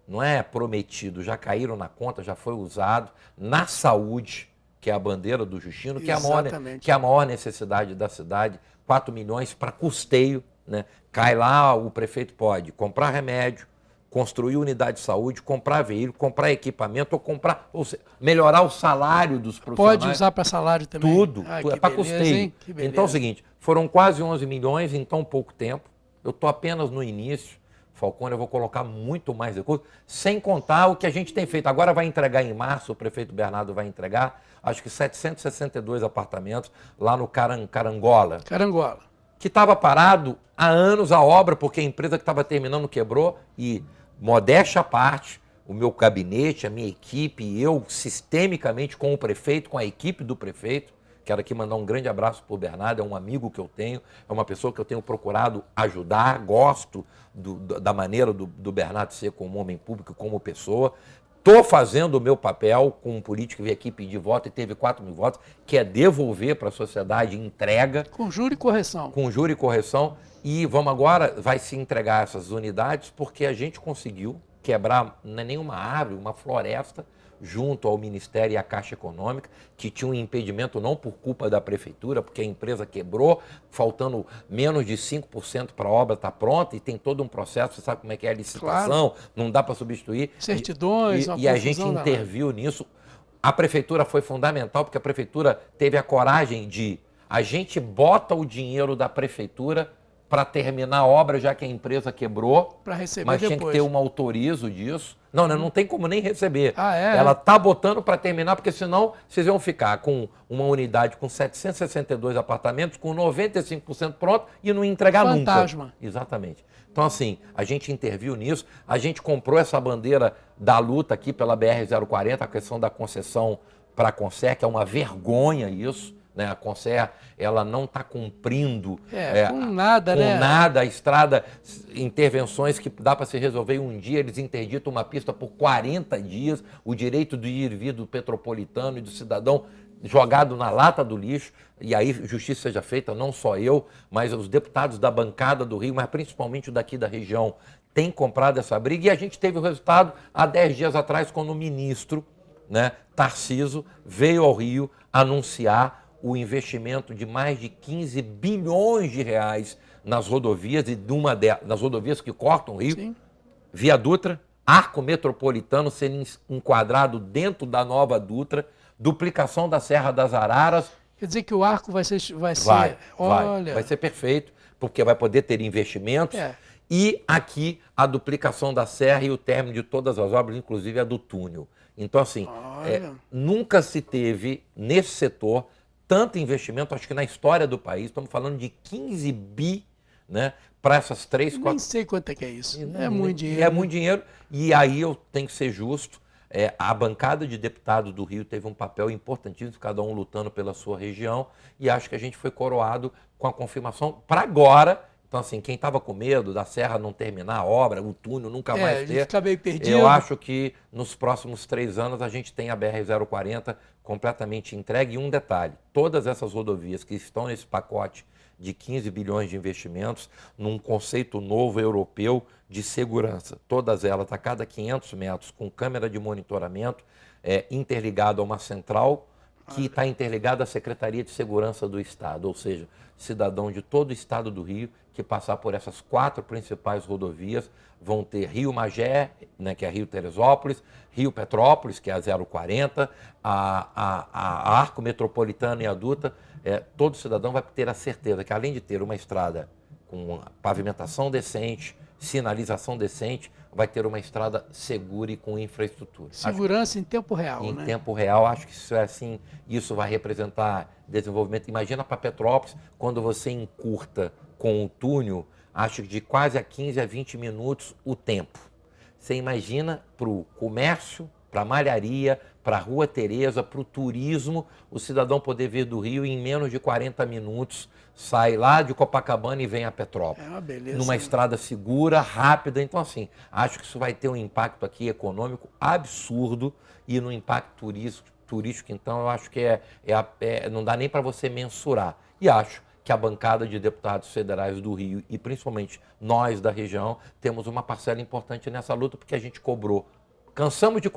não é prometido, já caíram na conta, já foi usado na saúde, que é a bandeira do Justino, que é a maior necessidade da cidade, 4 milhões para custeio, né? Cai lá, o prefeito pode comprar remédio, construir unidade de saúde, comprar veículo, comprar equipamento, ou seja, melhorar o salário dos profissionais. Pode usar para salário também. Tudo, é para custeio. Então é o seguinte, foram quase 11 milhões em tão pouco tempo, eu estou apenas no início. Falcone, eu vou colocar muito mais recursos, sem contar o que a gente tem feito. Agora vai entregar em março, o prefeito Bernardo vai entregar, acho que 762 apartamentos lá no Carangola. Carangola. Que estava parado há anos a obra, porque a empresa que estava terminando quebrou e, modéstia à parte, o meu gabinete, a minha equipe e eu, sistemicamente com o prefeito, com a equipe do prefeito, quero aqui mandar um grande abraço para o Bernardo, é um amigo que eu tenho, é uma pessoa que eu tenho procurado ajudar, gosto da maneira do Bernardo ser como homem público, como pessoa. Estou fazendo o meu papel com um político que veio aqui pedir voto e teve 4.000 votos, que é devolver para a sociedade entrega. Com juro e correção. Com juro e correção. E vamos agora, vai se entregar essas unidades, porque a gente conseguiu quebrar, não é nenhuma árvore, uma floresta, junto ao Ministério e à Caixa Econômica, que tinha um impedimento não por culpa da prefeitura, porque a empresa quebrou, faltando menos de 5% para a obra estar pronta, e tem todo um processo, você sabe como é que é a licitação, claro. Não dá para substituir. Certidões, e a gente interviu nisso. A prefeitura foi fundamental, porque a prefeitura teve a coragem de, a gente bota o dinheiro da prefeitura para terminar a obra, já que a empresa quebrou. Para receber Mas depois. tinha que ter um autorizo disso. Não tem como nem receber. Ah, é? Ela tá botando para terminar, porque senão vocês vão ficar com uma unidade com 762 apartamentos, com 95% pronto e não entregar Fantasma. nunca. Exatamente. Então, assim, a gente interviu nisso, a gente comprou essa bandeira da luta aqui pela BR-040, a questão da concessão para a Concer, que é uma vergonha isso, né? A Concer, ela não está cumprindo com nada, com né? nada, a estrada, intervenções que dá para se resolver em um dia, eles interditam uma pista por 40 dias, o direito de ir e vir do petropolitano e do cidadão jogado na lata do lixo, e aí justiça seja feita, não só eu, mas os deputados da bancada do Rio, mas principalmente o daqui da região, têm comprado essa briga, e a gente teve o resultado há 10 dias atrás, quando o ministro, né, Tarcísio, veio ao Rio anunciar o investimento de mais de 15 bilhões de reais nas rodovias, e nas rodovias que cortam o Rio, Sim. Via Dutra, arco metropolitano sendo enquadrado dentro da nova Dutra, duplicação da Serra das Araras. Quer dizer que o arco vai ser olha, Vai ser perfeito, porque vai poder ter investimentos. E aqui a duplicação da serra e o término de todas as obras, inclusive a do túnel. Então, assim, nunca se teve nesse setor tanto investimento, acho que na história do país, estamos falando de 15 bi, né, para essas 3, 4... Nem sei quanto é que é isso. É muito dinheiro. É muito dinheiro, e aí eu tenho que ser justo. A bancada de deputados do Rio teve um papel importantíssimo, cada um lutando pela sua região, e acho que a gente foi coroado com a confirmação para agora. Então, assim, quem estava com medo da serra não terminar a obra, o túnel nunca mais ter, fica meio perdido. eu acho que nos próximos 3 anos a gente tem a BR-040 completamente entregue. E um detalhe, todas essas rodovias que estão nesse pacote de 15 bilhões de investimentos, num conceito novo europeu de segurança, todas elas a cada 500 metros com câmera de monitoramento, interligado a uma central que está interligada à Secretaria de Segurança do Estado, ou seja, cidadão de todo o estado do Rio que passar por essas 4 principais rodovias vão ter Rio Magé, né, que é Rio Teresópolis, Rio Petrópolis, que é a 040, a Arco Metropolitano e a Dutra. Todo cidadão vai ter a certeza que, além de ter uma estrada com pavimentação decente, sinalização decente, vai ter uma estrada segura e com infraestrutura. Segurança em tempo real, em né? tempo real, acho que isso é assim, isso vai representar desenvolvimento. Imagina para Petrópolis, quando você encurta com o túnel, acho que de quase a 15 a 20 minutos o tempo. Você imagina para o comércio, para a malharia, para a Rua Tereza, para o turismo, o cidadão poder vir do Rio e em menos de 40 minutos sai lá de Copacabana e vem a Petrópolis. É uma beleza. Numa estrada segura, rápida. Então, assim, acho que isso vai ter um impacto aqui econômico absurdo e no impacto turístico, então, eu acho que não dá nem para você mensurar. E acho que a bancada de deputados federais do Rio e principalmente nós da região temos uma parcela importante nessa luta, porque a gente cobrou. Cansamos de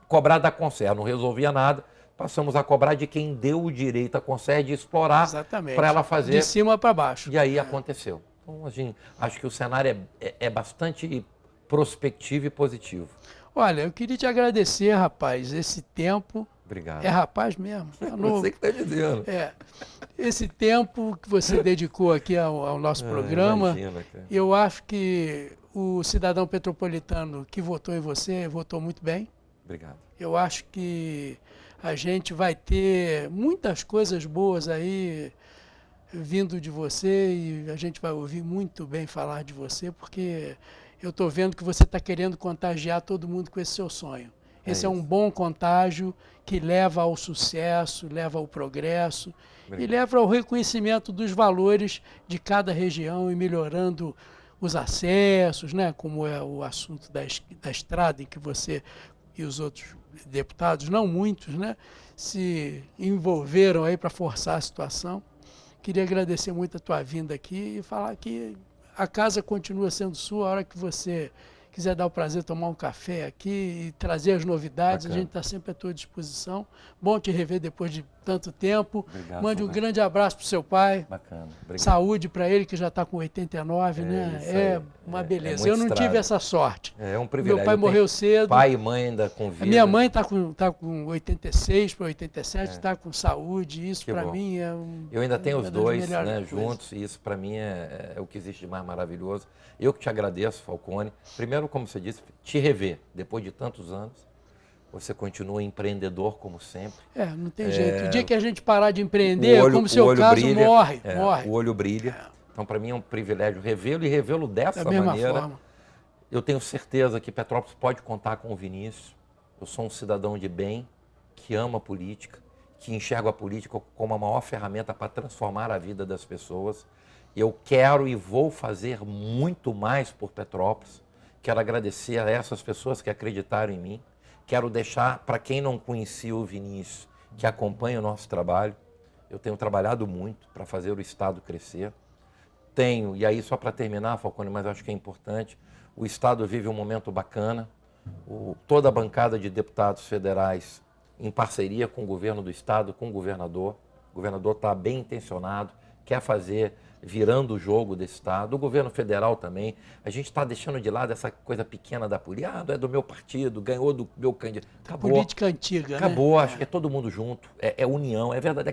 cobrar da Concer, não resolvia nada, passamos a cobrar de quem deu o direito à Concer de explorar para ela fazer. De cima para baixo. E aí aconteceu. Então, assim, acho que o cenário é bastante prospectivo e positivo. Olha, eu queria te agradecer, rapaz, esse tempo. Obrigado. É rapaz mesmo. Tá novo. Você que está dizendo. Esse tempo que você dedicou aqui ao nosso programa, imagina, cara. Eu acho que o cidadão petropolitano que votou em você, votou muito bem. Obrigado. Eu acho que a gente vai ter muitas coisas boas aí vindo de você e a gente vai ouvir muito bem falar de você, porque eu estou vendo que você está querendo contagiar todo mundo com esse seu sonho. Esse é um bom contágio que leva ao sucesso, leva ao progresso e leva ao reconhecimento dos valores de cada região e melhorando os acessos, né? Como é o assunto da estrada, em que você e os outros deputados, não muitos, né, se envolveram aí para forçar a situação. Queria agradecer muito a tua vinda aqui e falar que a casa continua sendo sua a hora que você quiser dar o prazer de tomar um café aqui e trazer as novidades, Bacana. a gente está sempre à tua disposição. Bom te rever depois de tanto tempo. Obrigado, Mande um Roberto. grande abraço para o seu pai. Bacana. Obrigado. Saúde para ele, que já está com 89, né? isso É aí. uma É beleza. muito Eu não tive estrago. essa sorte. É um privilégio. Meu pai Eu tenho morreu cedo. Pai e mãe ainda com vida. A minha mãe está com 86 para 87, está com saúde. Isso Que para bom. mim é Eu ainda tenho uma os das dois, melhores né, coisas. juntos, e isso para mim é o que existe de mais maravilhoso. Eu que te agradeço, Falcone. Primeiro, como você disse, te rever. Depois de tantos anos, você continua empreendedor como sempre. Não tem jeito. O dia que a gente parar de empreender, como o o seu olho caso, brilha, morre. O olho brilha. Então, para mim é um privilégio revê-lo e revê-lo dessa Da mesma maneira. forma. Eu tenho certeza que Petrópolis pode contar com o Vinícius. Eu sou um cidadão de bem, que ama a política, que enxerga a política como a maior ferramenta para transformar a vida das pessoas. Eu quero e vou fazer muito mais por Petrópolis. Quero agradecer a essas pessoas que acreditaram em mim. Quero deixar, para quem não conhecia o Vinícius, que acompanha o nosso trabalho, eu tenho trabalhado muito para fazer o Estado crescer. Tenho, e aí só para terminar, Falcone, mas acho que é importante, o Estado vive um momento bacana, toda a bancada de deputados federais, em parceria com o governo do Estado, com o governador está bem intencionado, quer fazer virando o jogo desse Estado, o governo federal também. A gente está deixando de lado essa coisa pequena da política, é do meu partido, ganhou do meu candidato. Acabou. Política antiga, Acabou, né? acho que é todo mundo junto, é união, é verdade.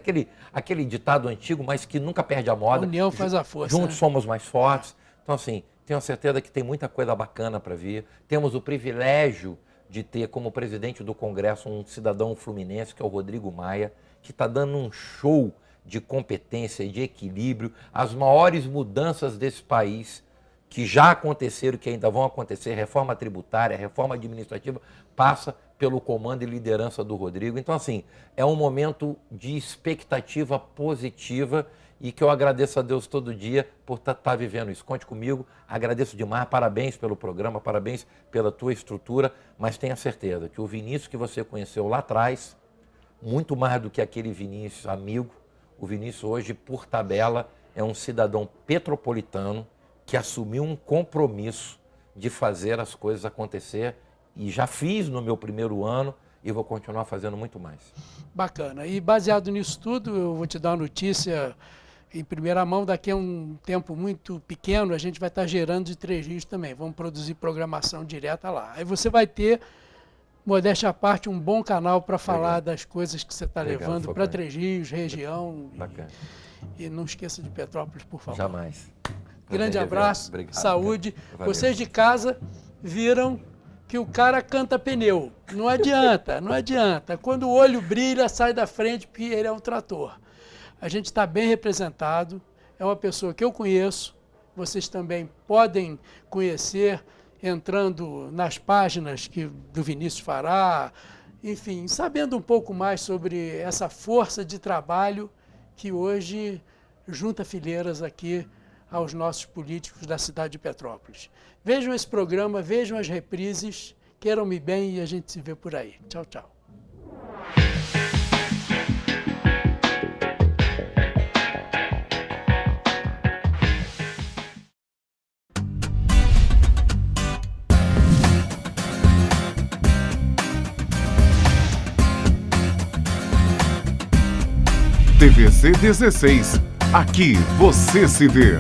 Aquele ditado antigo, mas que nunca perde a moda. A união faz a força. Juntos né? somos mais fortes. Então, assim, tenho certeza que tem muita coisa bacana para vir. Temos o privilégio de ter como presidente do Congresso um cidadão fluminense, que é o Rodrigo Maia, que está dando um show de competência e de equilíbrio. As maiores mudanças desse país, que já aconteceram e que ainda vão acontecer, reforma tributária, reforma administrativa, passa pelo comando e liderança do Rodrigo. Então, assim, é um momento de expectativa positiva e que eu agradeço a Deus todo dia por estar vivendo isso. Conte comigo, agradeço demais, parabéns pelo programa, parabéns pela tua estrutura, mas tenha certeza que o Vinícius que você conheceu lá atrás, muito mais do que aquele Vinícius amigo, o Vinícius hoje, por tabela, é um cidadão petropolitano que assumiu um compromisso de fazer as coisas acontecer e já fiz no meu primeiro ano e vou continuar fazendo muito mais. Bacana. E baseado nisso tudo, eu vou te dar uma notícia em primeira mão. Daqui a um tempo muito pequeno, a gente vai estar gerando de Três Rios também. Vamos produzir programação direta lá. Aí você vai ter, modéstia à parte, um bom canal para falar das coisas que você está levando para Três Rios, região. Bacana. E não esqueça de Petrópolis, por favor. Jamais. Grande abraço, Obrigado. saúde. Valeu. Vocês de casa viram que o cara canta pneu. Não adianta, não adianta. Quando o olho brilha, sai da frente porque ele é um trator. A gente está bem representado, é uma pessoa que eu conheço, vocês também podem conhecer entrando nas páginas do Vinícius Fará, enfim, sabendo um pouco mais sobre essa força de trabalho que hoje junta fileiras aqui aos nossos políticos da cidade de Petrópolis. Vejam esse programa, vejam as reprises, queiram-me bem e a gente se vê por aí. Tchau, tchau. TVC 16. Aqui você se vê.